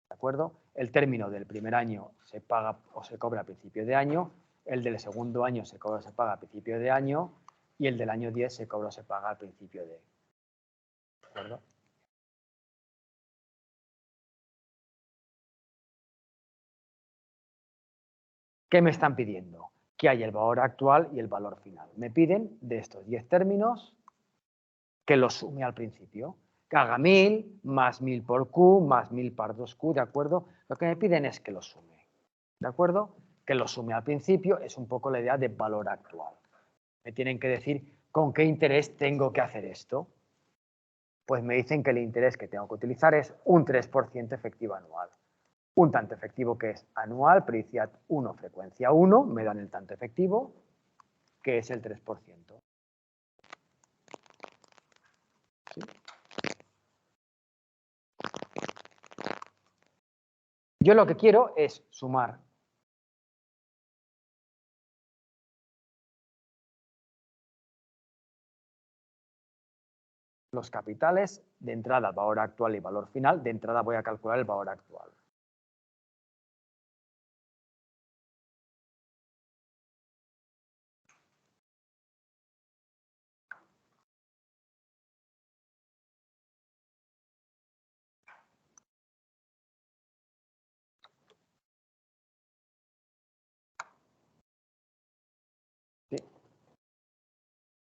¿De acuerdo? El término del primer año se paga o se cobra a principio de año, el del segundo año se cobra o se paga a principio de año y el del año 10 se cobra o se paga al principio de. ¿De acuerdo? ¿Qué me están pidiendo? Que hay el valor actual y el valor final. Me piden de estos 10 términos que los sume al principio. Que haga 1000 más 1000 por Q más 1000 por 2Q, ¿de acuerdo? Lo que me piden es que los sume, ¿de acuerdo? Que los sume al principio es un poco la idea de valor actual. Me tienen que decir con qué interés tengo que hacer esto. Pues me dicen que el interés que tengo que utilizar es un 3% efectivo anual. Un tanto efectivo que es anual, periodicidad 1, frecuencia 1, me dan el tanto efectivo, que es el 3%. ¿Sí? Yo lo que quiero es sumar los capitales de entrada, valor actual y valor final. De entrada voy a calcular el valor actual. ¿Sí?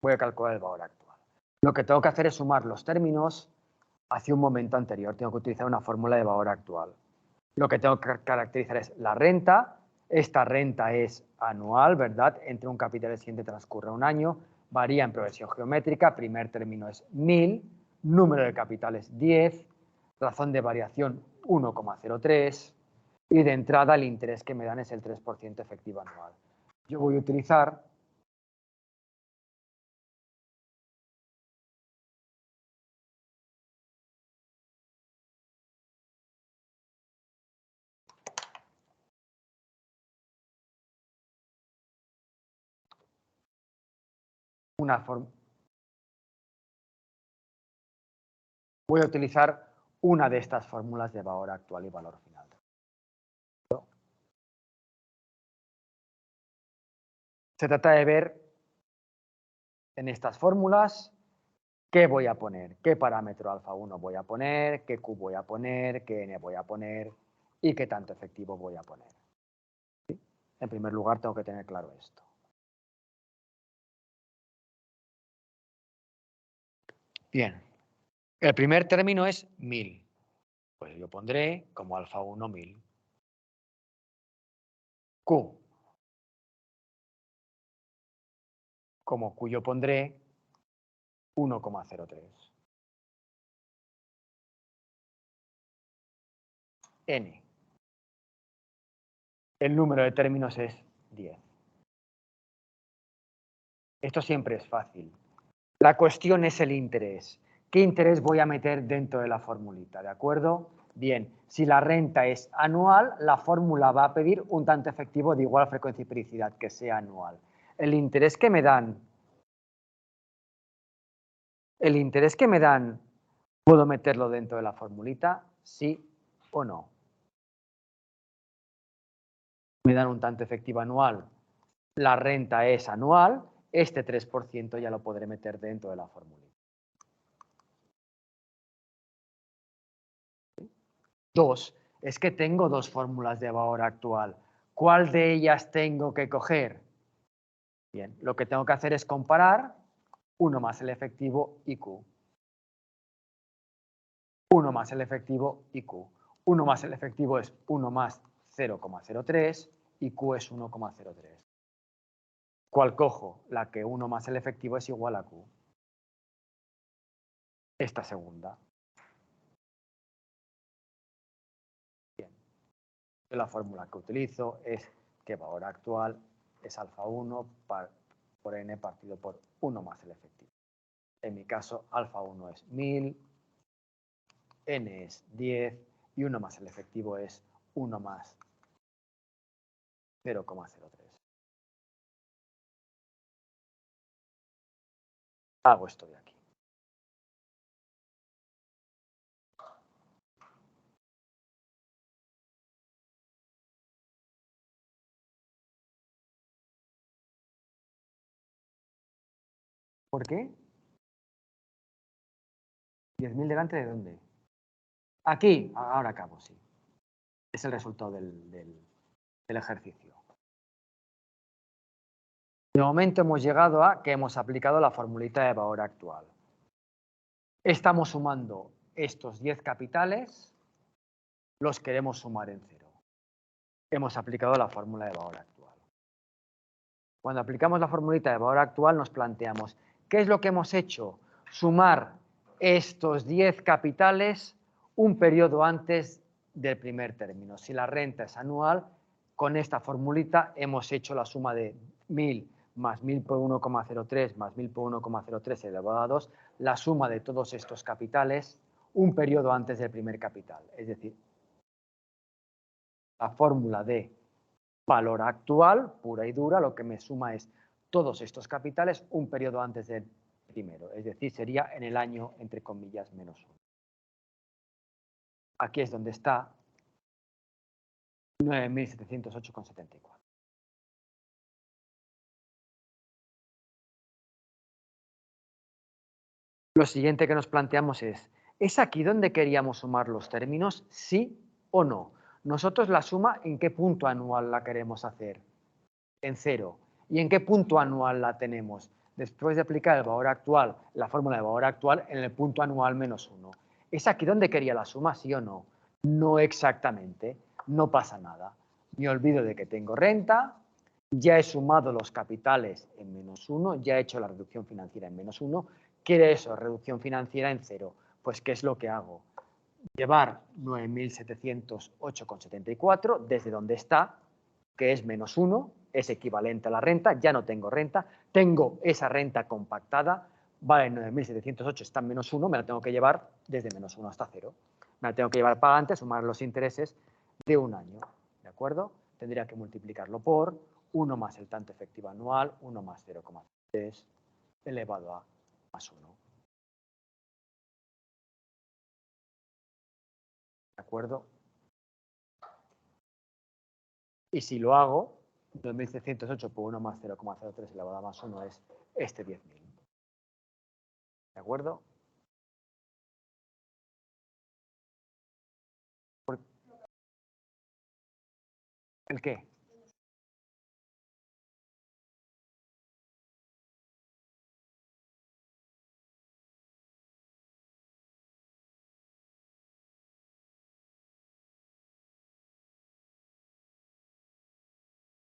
Voy a calcular el valor actual. Lo que tengo que hacer es sumar los términos hacia un momento anterior. Tengo que utilizar una fórmula de valor actual. Lo que tengo que caracterizar es la renta. Esta renta es anual, ¿verdad? Entre un capital y el siguiente transcurre un año. Varía en progresión geométrica. Primer término es 1000. Número de capitales 10. Razón de variación 1,03. Y de entrada el interés que me dan es el 3% efectivo anual. Yo voy a utilizar una fórmula. Voy a utilizar una de estas fórmulas de valor actual y valor final. Se trata de ver en estas fórmulas qué voy a poner, qué parámetro alfa 1 voy a poner, qué q voy a poner, qué n voy a poner y qué tanto efectivo voy a poner. ¿Sí? En primer lugar, tengo que tener claro esto. Bien, el primer término es 1000. Pues yo pondré como alfa 1 1000. Q. Como Q yo pondré 1,03. N. El número de términos es 10. Esto siempre es fácil. La cuestión es el interés. ¿Qué interés voy a meter dentro de la formulita? ¿De acuerdo? Bien, si la renta es anual, la fórmula va a pedir un tanto efectivo de igual frecuencia y periodicidad, que sea anual. El interés que me dan, ¿puedo meterlo dentro de la formulita? ¿Sí o no? Me dan un tanto efectivo anual. La renta es anual, este 3% ya lo podré meter dentro de la formulita. 2. Es que tengo dos fórmulas de valor actual. ¿Cuál de ellas tengo que coger? Bien, lo que tengo que hacer es comparar 1 más el efectivo y Q. 1 más el efectivo y Q. 1 más el efectivo es 1 más 0,03 y Q es 1,03. ¿Cuál cojo? La que 1 más el efectivo es igual a Q. Esta segunda. Bien. La fórmula que utilizo es que valor actual es alfa 1 por n partido por 1 más el efectivo. En mi caso, alfa 1 es 1000, n es 10 y 1 más el efectivo es 1 más 0,03. Hago esto de aquí. ¿Por qué? ¿10.000 delante de dónde? Aquí, ahora acabo, sí. Es el resultado del ejercicio. De momento hemos llegado a que hemos aplicado la formulita de valor actual. Estamos sumando estos 10 capitales, los queremos sumar en cero. Hemos aplicado la fórmula de valor actual. Cuando aplicamos la formulita de valor actual nos planteamos, ¿qué es lo que hemos hecho? Sumar estos 10 capitales un periodo antes del primer término. Si la renta es anual, con esta formulita hemos hecho la suma de 1000 más 1000 por 1,03 más 1000 por 1,03 elevado a 2, la suma de todos estos capitales un periodo antes del primer capital. Es decir, la fórmula de valor actual, pura y dura, lo que me suma es todos estos capitales un periodo antes del primero. Es decir, sería en el año, entre comillas, -1. Aquí es donde está 9.708,74. Lo siguiente que nos planteamos ¿es aquí donde queríamos sumar los términos? ¿Sí o no? Nosotros la suma, ¿en qué punto anual la queremos hacer? En 0. ¿Y en qué punto anual la tenemos? Después de aplicar el valor actual, la fórmula de valor actual, en el punto anual -1. ¿Es aquí donde quería la suma, sí o no? No exactamente, no pasa nada. Me olvido de que tengo renta, ya he sumado los capitales en -1, ya he hecho la reducción financiera en -1. ¿Quiere eso? Reducción financiera en 0. Pues, ¿qué es lo que hago? Llevar 9.708,74 desde donde está, que es -1, es equivalente a la renta, ya no tengo renta, tengo esa renta compactada, vale 9.708, está en -1, me la tengo que llevar desde -1 hasta 0. Me la tengo que llevar para adelante, sumar los intereses de un año, ¿de acuerdo? Tendría que multiplicarlo por 1 más el tanto efectivo anual, 1 más 0,3 elevado a +1. acuerdo? Y si lo hago, 2.608 por 1 más 0,03 elevado a más 1 es este 10.000. ¿De acuerdo? ¿El qué?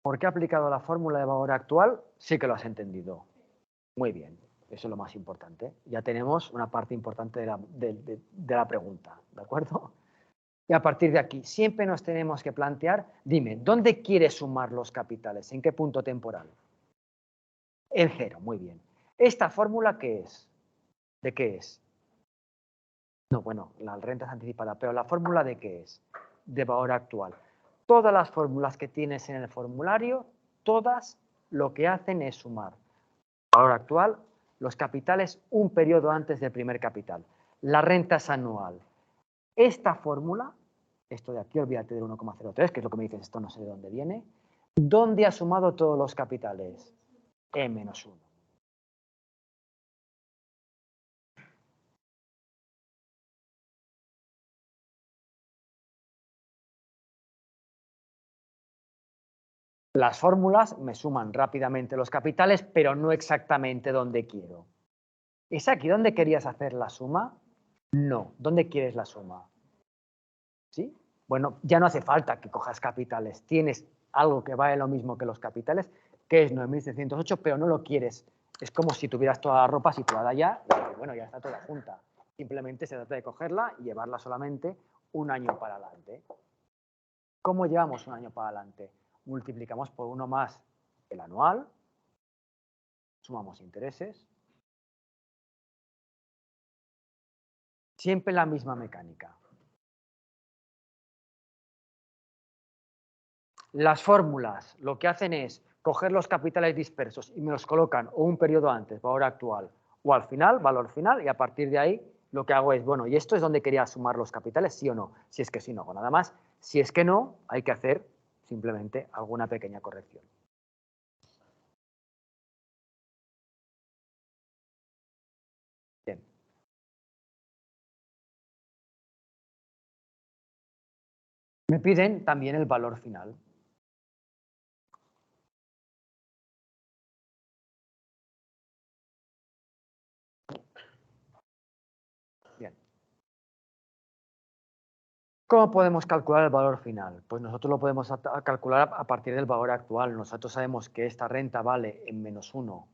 ¿Por qué he aplicado la fórmula de valor actual? Sí que lo has entendido. Muy bien, eso es lo más importante. Ya tenemos una parte importante de la pregunta, ¿de acuerdo? Y a partir de aquí, siempre nos tenemos que plantear, dime, ¿dónde quieres sumar los capitales? ¿En qué punto temporal? En cero, muy bien. ¿Esta fórmula qué es? ¿De qué es? No, bueno, la renta es anticipada, pero ¿la fórmula de qué es? De valor actual. Todas las fórmulas que tienes en el formulario, todas lo que hacen es sumar valor actual, los capitales un periodo antes del primer capital. La renta es anual. Esta fórmula, esto de aquí, olvídate del 1,03, que es lo que me dices, esto no sé de dónde viene. ¿Dónde ha sumado todos los capitales? En menos 1. Las fórmulas me suman rápidamente los capitales, pero no exactamente donde quiero. ¿Es aquí donde querías hacer la suma? No. ¿Dónde quieres la suma? ¿Sí? Bueno, ya no hace falta que cojas capitales. Tienes algo que vale lo mismo que los capitales, que es 9.608, pero no lo quieres. Es como si tuvieras toda la ropa situada ya, y bueno, ya está toda junta. Simplemente se trata de cogerla y llevarla solamente un año para adelante. ¿Cómo llevamos un año para adelante? Multiplicamos por 1 más el anual, sumamos intereses. Siempre la misma mecánica. Las fórmulas lo que hacen es coger los capitales dispersos y me los colocan o un periodo antes, valor actual, o al final, valor final, y a partir de ahí lo que hago es, bueno, ¿y esto es donde quería sumar los capitales? ¿Sí o no? Si es que sí, no hago nada más. Si es que no, hay que hacer simplemente alguna pequeña corrección. Bien. Me piden también el valor final. Bien. ¿Cómo podemos calcular el valor final? Pues nosotros lo podemos calcular a partir del valor actual. Nosotros sabemos que esta renta vale en menos 1,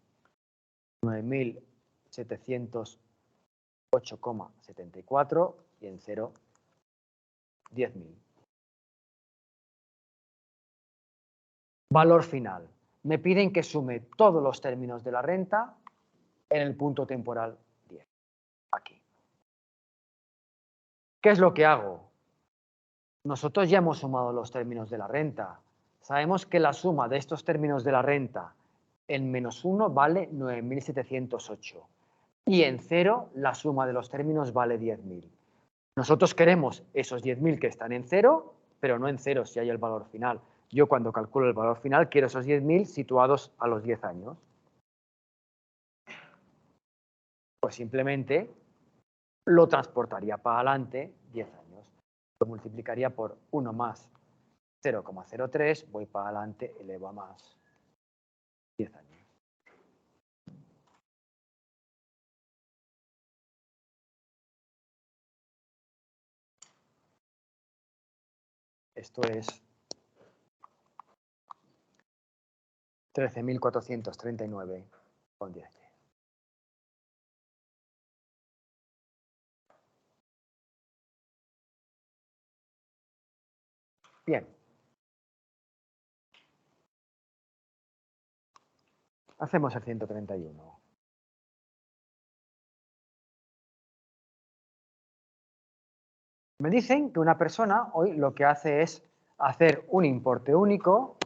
9.708,74 y en 0, 10.000. Valor final. Me piden que sume todos los términos de la renta en el punto temporal 10. Aquí. ¿Qué es lo que hago? Nosotros ya hemos sumado los términos de la renta. Sabemos que la suma de estos términos de la renta en menos 1 vale 9.708. Y en 0 la suma de los términos vale 10.000. Nosotros queremos esos 10.000 que están en 0, pero no en 0 si hay el valor final. Yo cuando calculo el valor final quiero esos 10.000 situados a los 10 años. Pues simplemente lo transportaría para adelante 10 años. Lo multiplicaría por 1 más 0,03, voy para adelante, elevo a más 10 años. Esto es 13.439,10. Bien. Hacemos el 131. Me dicen que una persona hoy lo que hace es hacer un importe único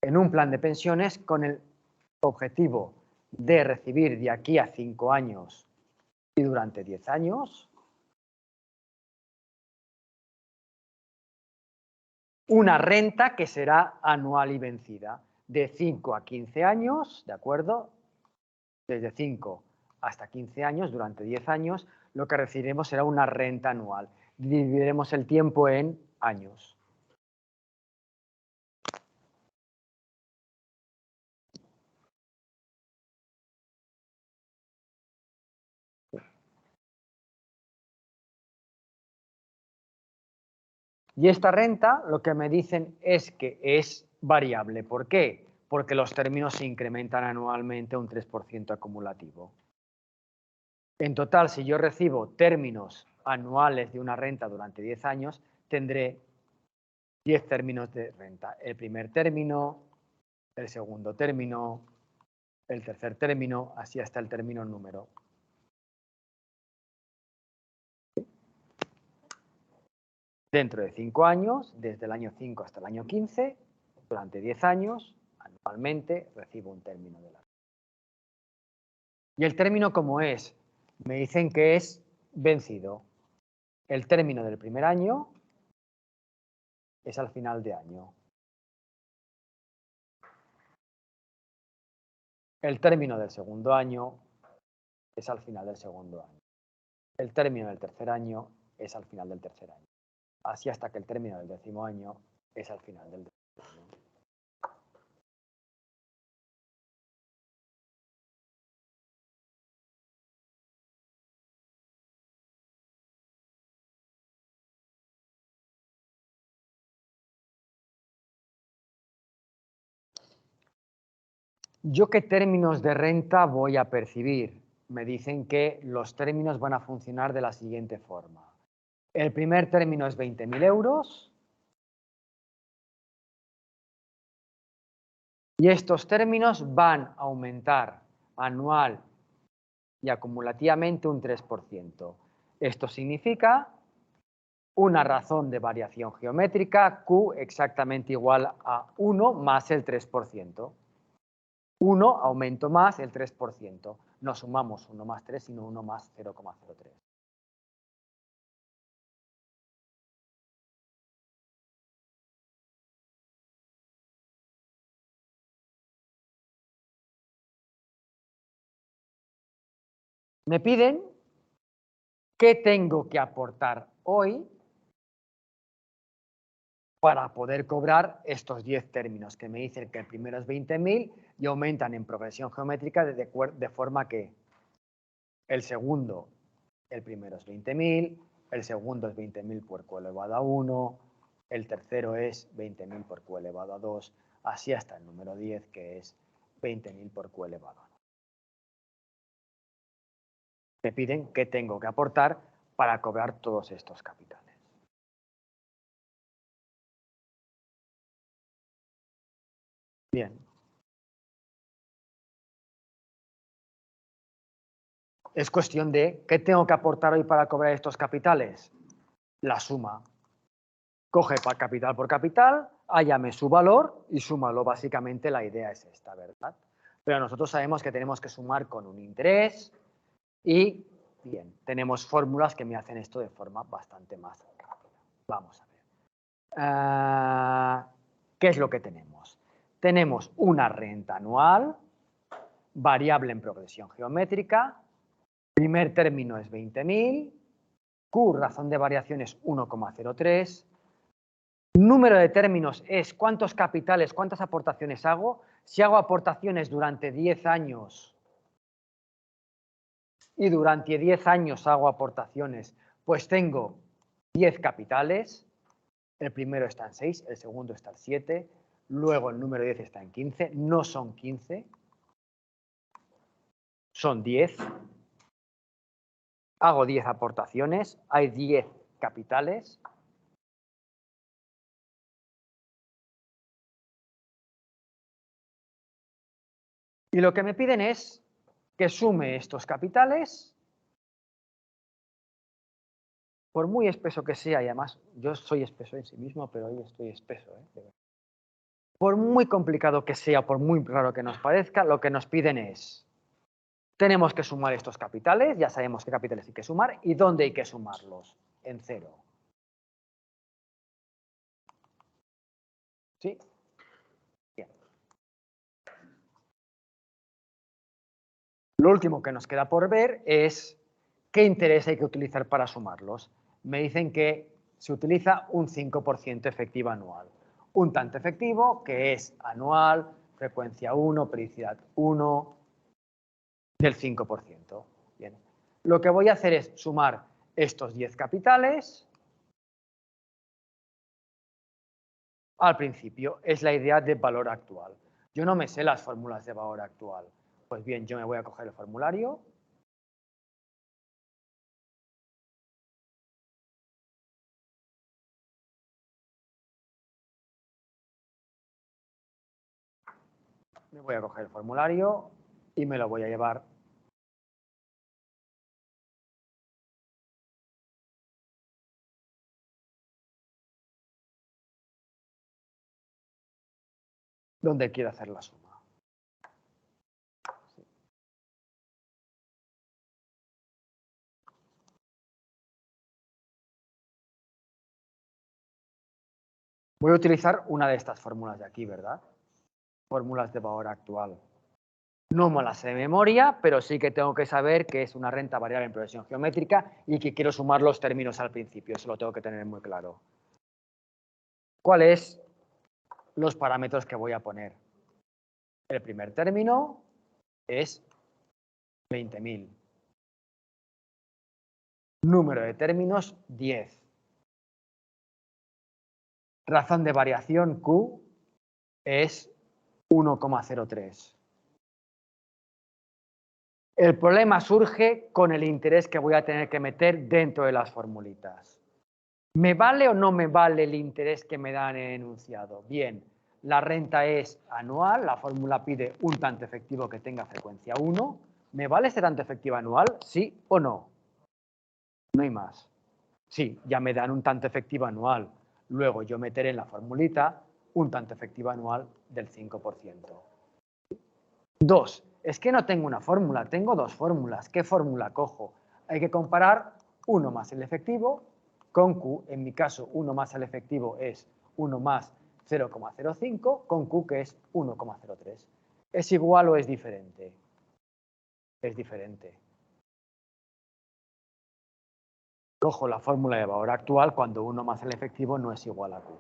en un plan de pensiones con el objetivo de recibir de aquí a 5 años y durante 10 años una renta que será anual y vencida, de 5 a 15 años, ¿de acuerdo? Desde 5 hasta 15 años, durante 10 años, lo que recibiremos será una renta anual. Dividiremos el tiempo en años. Y esta renta lo que me dicen es que es variable. ¿Por qué? Porque los términos se incrementan anualmente un 3% acumulativo. En total, si yo recibo términos anuales de una renta durante 10 años, tendré 10 términos de renta. El primer término, el segundo término, el tercer término, así hasta el término número. Dentro de 5 años, desde el año 5 hasta el año 15, durante 10 años, anualmente recibo un término de la renta. ¿Y el término cómo es? Me dicen que es vencido. El término del primer año es al final de año. El término del segundo año es al final del segundo año. El término del tercer año es al final del tercer año. Así hasta que el término del 10º año es al final del 10º año. ¿Yo qué términos de renta voy a percibir? Me dicen que los términos van a funcionar de la siguiente forma. El primer término es 20.000 euros. Y estos términos van a aumentar anual y acumulativamente un 3%. Esto significa una razón de variación geométrica, Q exactamente igual a 1 más el 3%. 1 aumento más el 3%. No sumamos 1 más 3, sino 1 más 0,03. Me piden qué tengo que aportar hoy para poder cobrar estos 10 términos, que me dicen que el primero es 20.000 y aumentan en progresión geométrica de forma que el segundo, el primero es 20.000, el segundo es 20.000 por Q elevado a 1, el tercero es 20.000 por Q elevado a 2, así hasta el número 10, que es 20.000 por Q elevado a 9. Me piden qué tengo que aportar para cobrar todos estos capitales. Bien. Es cuestión de qué tengo que aportar hoy para cobrar estos capitales. La suma. Coge capital por capital, hállame su valor y súmalo. Básicamente la idea es esta, ¿verdad? Pero nosotros sabemos que tenemos que sumar con un interés y, bien, tenemos fórmulas que me hacen esto de forma bastante más rápida. Vamos a ver. ¿Qué es lo que tenemos? Tenemos una renta anual, variable en progresión geométrica, primer término es 20.000, Q, razón de variación es 1,03, número de términos es cuántos capitales, cuántas aportaciones hago. Si hago aportaciones durante 10 años y durante 10 años hago aportaciones, pues tengo 10 capitales. El primero está en 6, el segundo está en 7, luego el número 10 está en 15, no son 15, son 10. Hago 10 aportaciones, hay 10 capitales. Y lo que me piden es que sume estos capitales, por muy espeso que sea, y además yo soy espeso en sí mismo, pero hoy estoy espeso. Por muy complicado que sea, por muy raro que nos parezca, lo que nos piden es, tenemos que sumar estos capitales, ya sabemos qué capitales hay que sumar y dónde hay que sumarlos, en 0. ¿Sí? Bien. Lo último que nos queda por ver es qué interés hay que utilizar para sumarlos. Me dicen que se utiliza un 5% efectivo anual. Un tanto efectivo que es anual, frecuencia 1, periodicidad 1, del 5%. Bien. Lo que voy a hacer es sumar estos 10 capitales al principio. Es la idea de valor actual. Yo no me sé las fórmulas de valor actual. Pues bien, yo me voy a coger el formulario. Me voy a coger el formulario y me lo voy a llevar donde quiero hacer la suma. Voy a utilizar una de estas fórmulas de aquí, ¿verdad? Fórmulas de valor actual. No me las sé de memoria, pero sí que tengo que saber que es una renta variable en progresión geométrica y que quiero sumar los términos al principio. Eso lo tengo que tener muy claro. ¿Cuáles los parámetros que voy a poner? El primer término es 20.000. Número de términos, 10. Razón de variación, Q, es 1,03. El problema surge con el interés que voy a tener que meter dentro de las formulitas. ¿Me vale o no me vale el interés que me dan en el enunciado? Bien, la renta es anual, la fórmula pide un tanto efectivo que tenga frecuencia 1. ¿Me vale este tanto efectivo anual? ¿Sí o no? No hay más. Sí, ya me dan un tanto efectivo anual. Luego yo meteré en la formulita un tanto efectivo anual del 5%. 2. Es que no tengo una fórmula, tengo dos fórmulas. ¿Qué fórmula cojo? Hay que comparar 1 más el efectivo con Q. En mi caso, 1 más el efectivo es 1 más 0,05 con Q, que es 1,03. ¿Es igual o es diferente? Es diferente. Cojo la fórmula de valor actual cuando 1 más el efectivo no es igual a Q.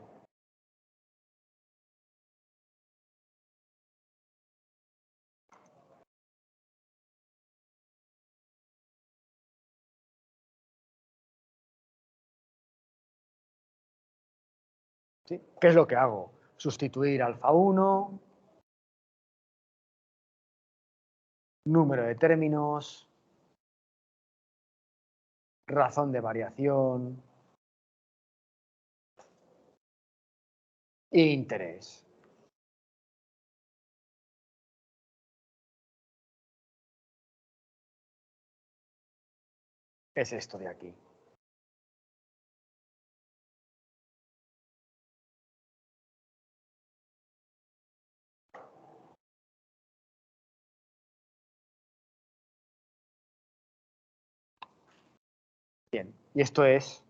¿Sí? ¿Qué es lo que hago? Sustituir alfa 1, número de términos, razón de variación e interés. Es esto de aquí. Bien, y esto es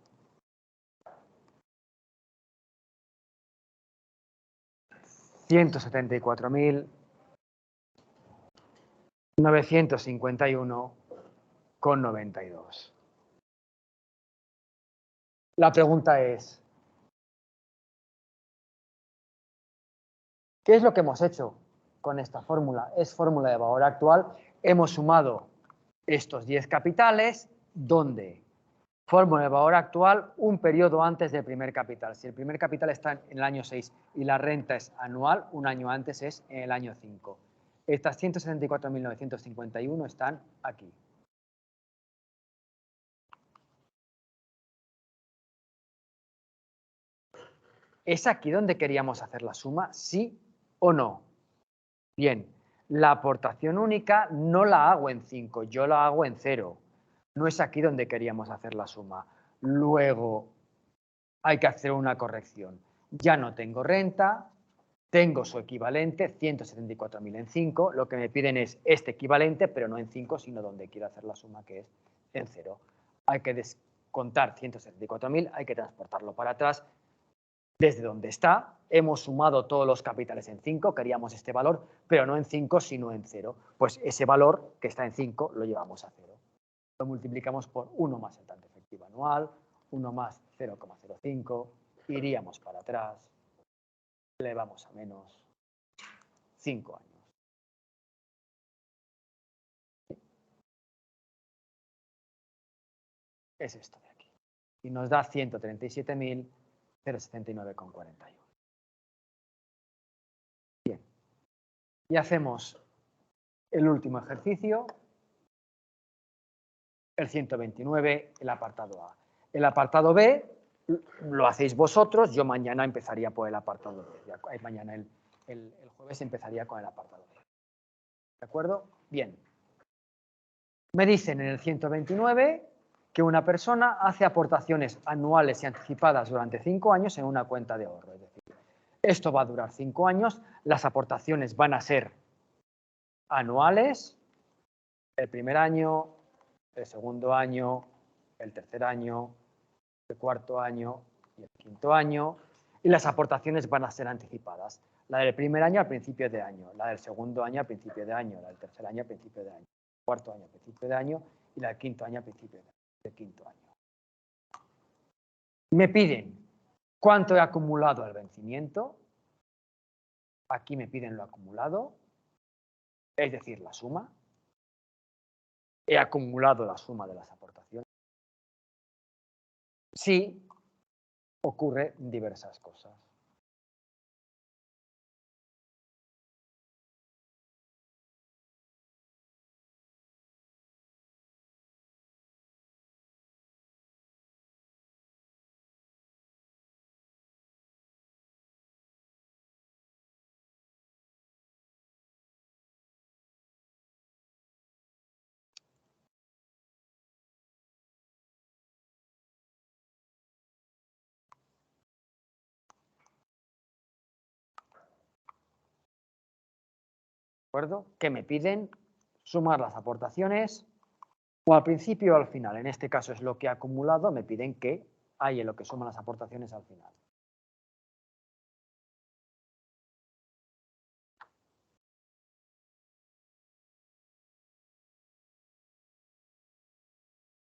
174.951,92. La pregunta es, ¿qué es lo que hemos hecho con esta fórmula? Es fórmula de valor actual. Hemos sumado estos 10 capitales, donde fórmula de valor actual un periodo antes del primer capital. Si el primer capital está en el año 6 y la renta es anual, un año antes es en el año 5. Estas 174.951 están aquí. ¿Es aquí donde queríamos hacer la suma? ¿Sí o no? Bien, la aportación única no la hago en 5, yo la hago en 0. No es aquí donde queríamos hacer la suma. Luego hay que hacer una corrección. Ya no tengo renta, tengo su equivalente, 174.000 en 5. Lo que me piden es este equivalente, pero no en 5, sino donde quiero hacer la suma, que es en 0. Hay que descontar 174.000, hay que transportarlo para atrás. desde donde está, hemos sumado todos los capitales en 5, queríamos este valor, pero no en 5, sino en 0. Pues ese valor que está en 5 lo llevamos a 0. Lo multiplicamos por 1 más el tanto efectivo anual, 1 más 0,05, iríamos para atrás, elevamos a menos 5 años. Es esto de aquí. Y nos da 137.079,41. Bien. Y hacemos el último ejercicio, el 129, el apartado A. El apartado B lo hacéis vosotros, yo mañana empezaría por el apartado B. Mañana el jueves empezaría con el apartado B. ¿De acuerdo? Bien. Me dicen en el 129 que una persona hace aportaciones anuales y anticipadas durante 5 años en una cuenta de ahorro. Es decir, esto va a durar 5 años, las aportaciones van a ser anuales, el primer año, el segundo año, el tercer año, el cuarto año y el quinto año, y las aportaciones van a ser anticipadas. La del primer año al principio de año, la del segundo año al principio de año, la del tercer año al principio de año, el cuarto año al principio de año y la del quinto año al principio del quinto año. Me piden cuánto he acumulado al vencimiento. Aquí me piden lo acumulado, es decir, la suma. He acumulado la suma de las aportaciones. Sí, ocurre diversas cosas. ¿De acuerdo? Que me piden sumar las aportaciones o al principio o al final. En este caso es lo que he acumulado, me piden que haya lo que suman las aportaciones al final.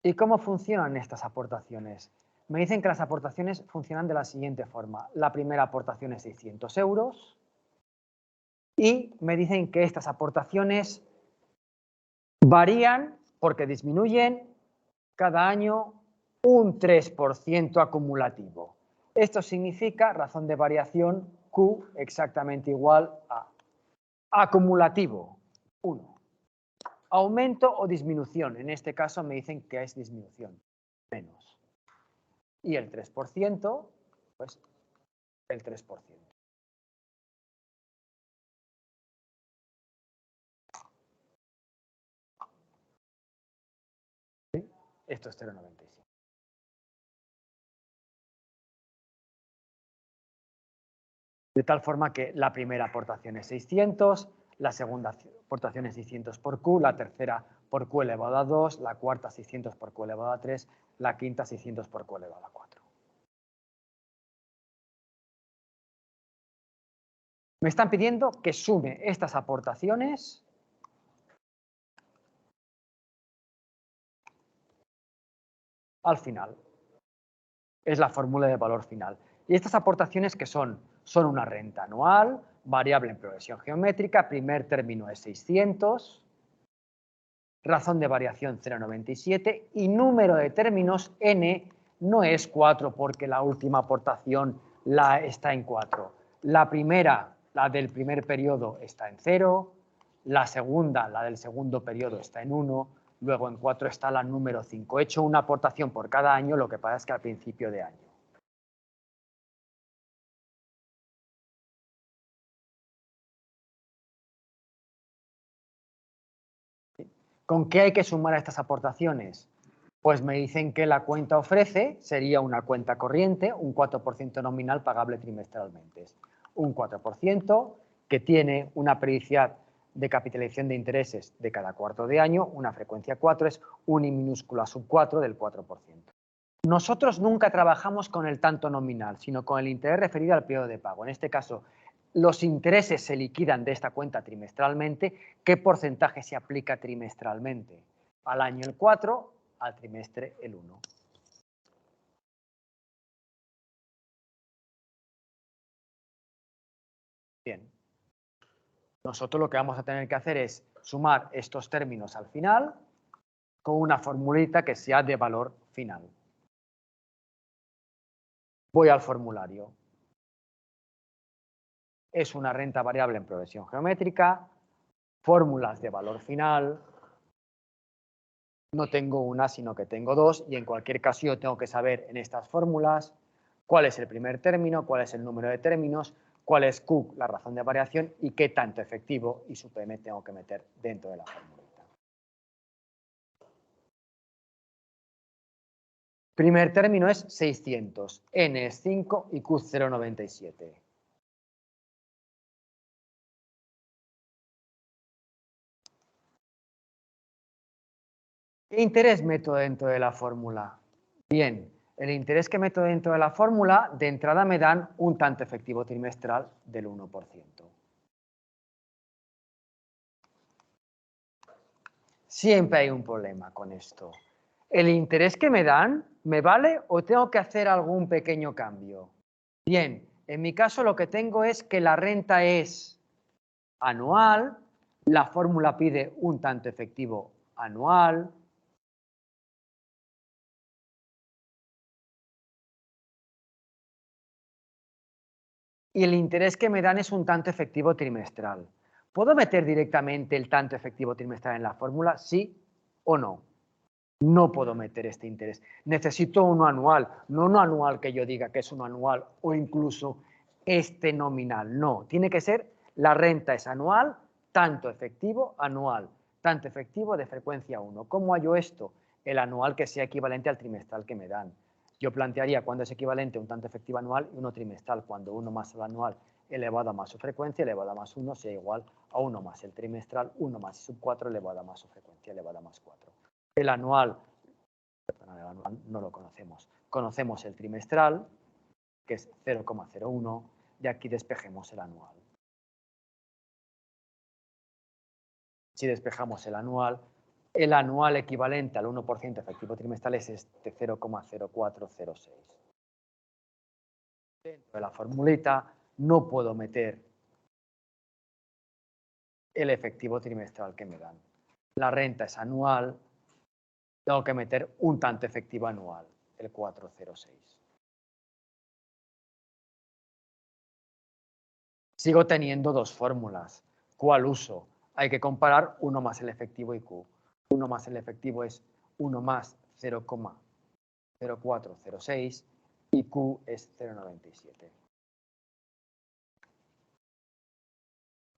¿Y cómo funcionan estas aportaciones? Me dicen que las aportaciones funcionan de la siguiente forma. La primera aportación es 600 euros y me dicen que estas aportaciones varían porque disminuyen cada año un 3% acumulativo. Esto significa razón de variación Q exactamente igual a acumulativo 1. Aumento o disminución. En este caso me dicen que es disminución. Menos. Y el 3%, pues el 3%. ¿Sí? Esto es 0,97. De tal forma que la primera aportación es 600, la segunda aportación es 600 por Q, la tercera por Q elevado a 2, la cuarta 600 por Q elevado a 3, la quinta 600 por Q elevado a 4. Me están pidiendo que sume estas aportaciones al final. Es la fórmula de valor final. Y estas aportaciones que son una renta anual, variable en progresión geométrica, primer término es 600, razón de variación 0,97 y número de términos n no es 4 porque la última aportación está en 4. La primera, la del primer periodo, está en 0, la segunda, la del segundo periodo, está en 1, luego en 4 está la número 5. He hecho una aportación por cada año, lo que pasa es que al principio de año. ¿Con qué hay que sumar a estas aportaciones? Pues me dicen que la cuenta ofrece, sería una cuenta corriente, un 4% nominal pagable trimestralmente. Un 4% que tiene una periodicidad de capitalización de intereses de cada cuarto de año, una frecuencia 4 es un I minúscula sub 4 del 4%. Nosotros nunca trabajamos con el tanto nominal, sino con el interés referido al periodo de pago. En este caso, los intereses se liquidan de esta cuenta trimestralmente. ¿Qué porcentaje se aplica trimestralmente? Al año el 4, al trimestre el 1. Bien. Nosotros lo que vamos a tener que hacer es sumar estos términos al final con una formulita que sea de valor final. Voy al formulario. Es una renta variable en progresión geométrica, fórmulas de valor final. No tengo una, sino que tengo dos, y en cualquier caso yo tengo que saber en estas fórmulas cuál es el primer término, cuál es el número de términos, cuál es Q, la razón de variación, y qué tanto efectivo y su PM tengo que meter dentro de la fórmula. Primer término es 600, N es 5 y Q 0,97. ¿Qué interés meto dentro de la fórmula? Bien, el interés que meto dentro de la fórmula, de entrada me dan un tanto efectivo trimestral del 1%. Siempre hay un problema con esto. ¿El interés que me dan me vale o tengo que hacer algún pequeño cambio? Bien, en mi caso lo que tengo es que la renta es anual, la fórmula pide un tanto efectivo anual. Y el interés que me dan es un tanto efectivo trimestral. ¿Puedo meter directamente el tanto efectivo trimestral en la fórmula? ¿Sí o no? No puedo meter este interés. Necesito uno anual, no uno anual que yo diga que es uno anual o incluso este nominal. No, tiene que ser la renta es anual, tanto efectivo anual, tanto efectivo de frecuencia 1. ¿Cómo hallo esto? El anual que sea equivalente al trimestral que me dan. Yo plantearía cuando es equivalente un tanto efectivo anual y uno trimestral, cuando 1 más el anual elevado a más su frecuencia elevado a más 1 sea igual a 1 más el trimestral, 1 más sub 4 elevado a más su frecuencia elevado a más 4. El anual, perdón, el anual no lo conocemos. Conocemos el trimestral, que es 0,01, y aquí despejemos el anual. Si despejamos el anual equivalente al 1% efectivo trimestral es este 0,0406. Dentro de la formulita no puedo meter el efectivo trimestral que me dan. La renta es anual, tengo que meter un tanto efectivo anual, el 406. Sigo teniendo dos fórmulas. ¿Cuál uso? Hay que comparar 1 más el efectivo y Q. 1 más el efectivo es 1 más 0,0406 y Q es 0,97.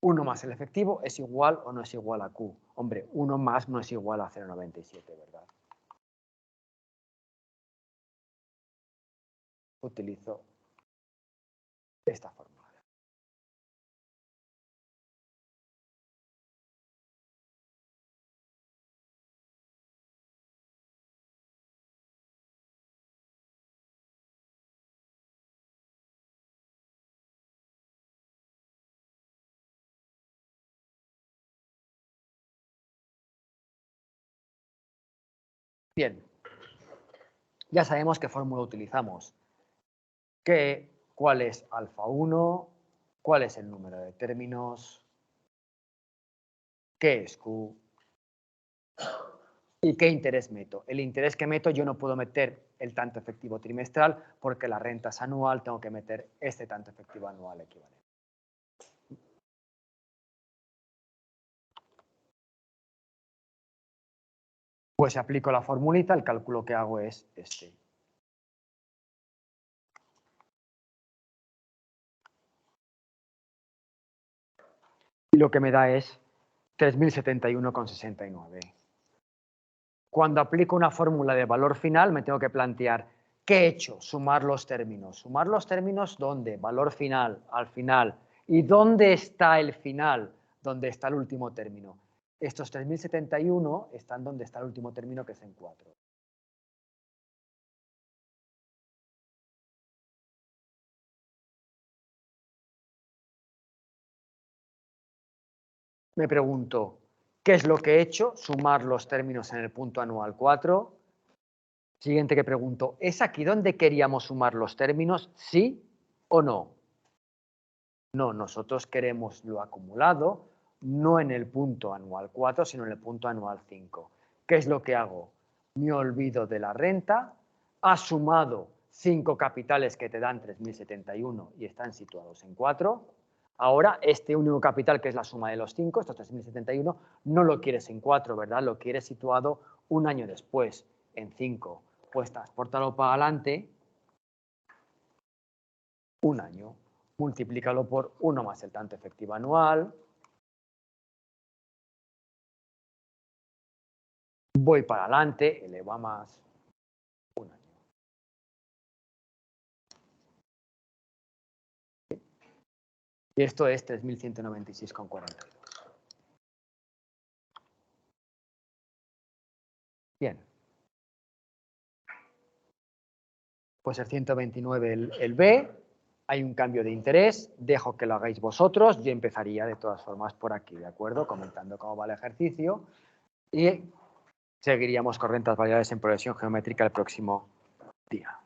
1 más el efectivo es igual o no es igual a Q. Hombre, 1 más no es igual a 0,97, ¿verdad? Utilizo esta fórmula. Bien, ya sabemos qué fórmula utilizamos. ¿Cuál es alfa 1? ¿Cuál es el número de términos? ¿Qué es Q? ¿Y qué interés meto? El interés que meto yo no puedo meter el tanto efectivo trimestral porque la renta es anual, tengo que meter este tanto efectivo anual equivalente. Pues aplico la formulita, el cálculo que hago es este. Y lo que me da es 3071,69. Cuando aplico una fórmula de valor final me tengo que plantear ¿qué he hecho? Sumar los términos. ¿Sumar los términos dónde? Valor final, al final. ¿Y dónde está el final? ¿Dónde está el último término? Estos 3071 están donde está el último término, que es en 4. Me pregunto, ¿qué es lo que he hecho? Sumar los términos en el punto anual 4. Siguiente que pregunto, ¿es aquí donde queríamos sumar los términos? ¿Sí o no? No, nosotros queremos lo acumulado, no en el punto anual 4, sino en el punto anual 5. ¿Qué es lo que hago? Me olvido de la renta, ha sumado 5 capitales que te dan 3.071 y están situados en 4. Ahora, este único capital, que es la suma de los 5, estos 3.071, no lo quieres en 4, ¿verdad? Lo quieres situado un año después, en 5. Pues transpórtalo para adelante un año. Multiplícalo por 1 más el tanto efectivo anual. Voy para adelante, elevo a más un año. Y esto es 3.196,42. Bien. Pues el 129 el B. Hay un cambio de interés. Dejo que lo hagáis vosotros. Yo empezaría de todas formas por aquí, ¿de acuerdo? Comentando cómo va el ejercicio. Y seguiríamos con rentas variables en progresión geométrica el próximo día.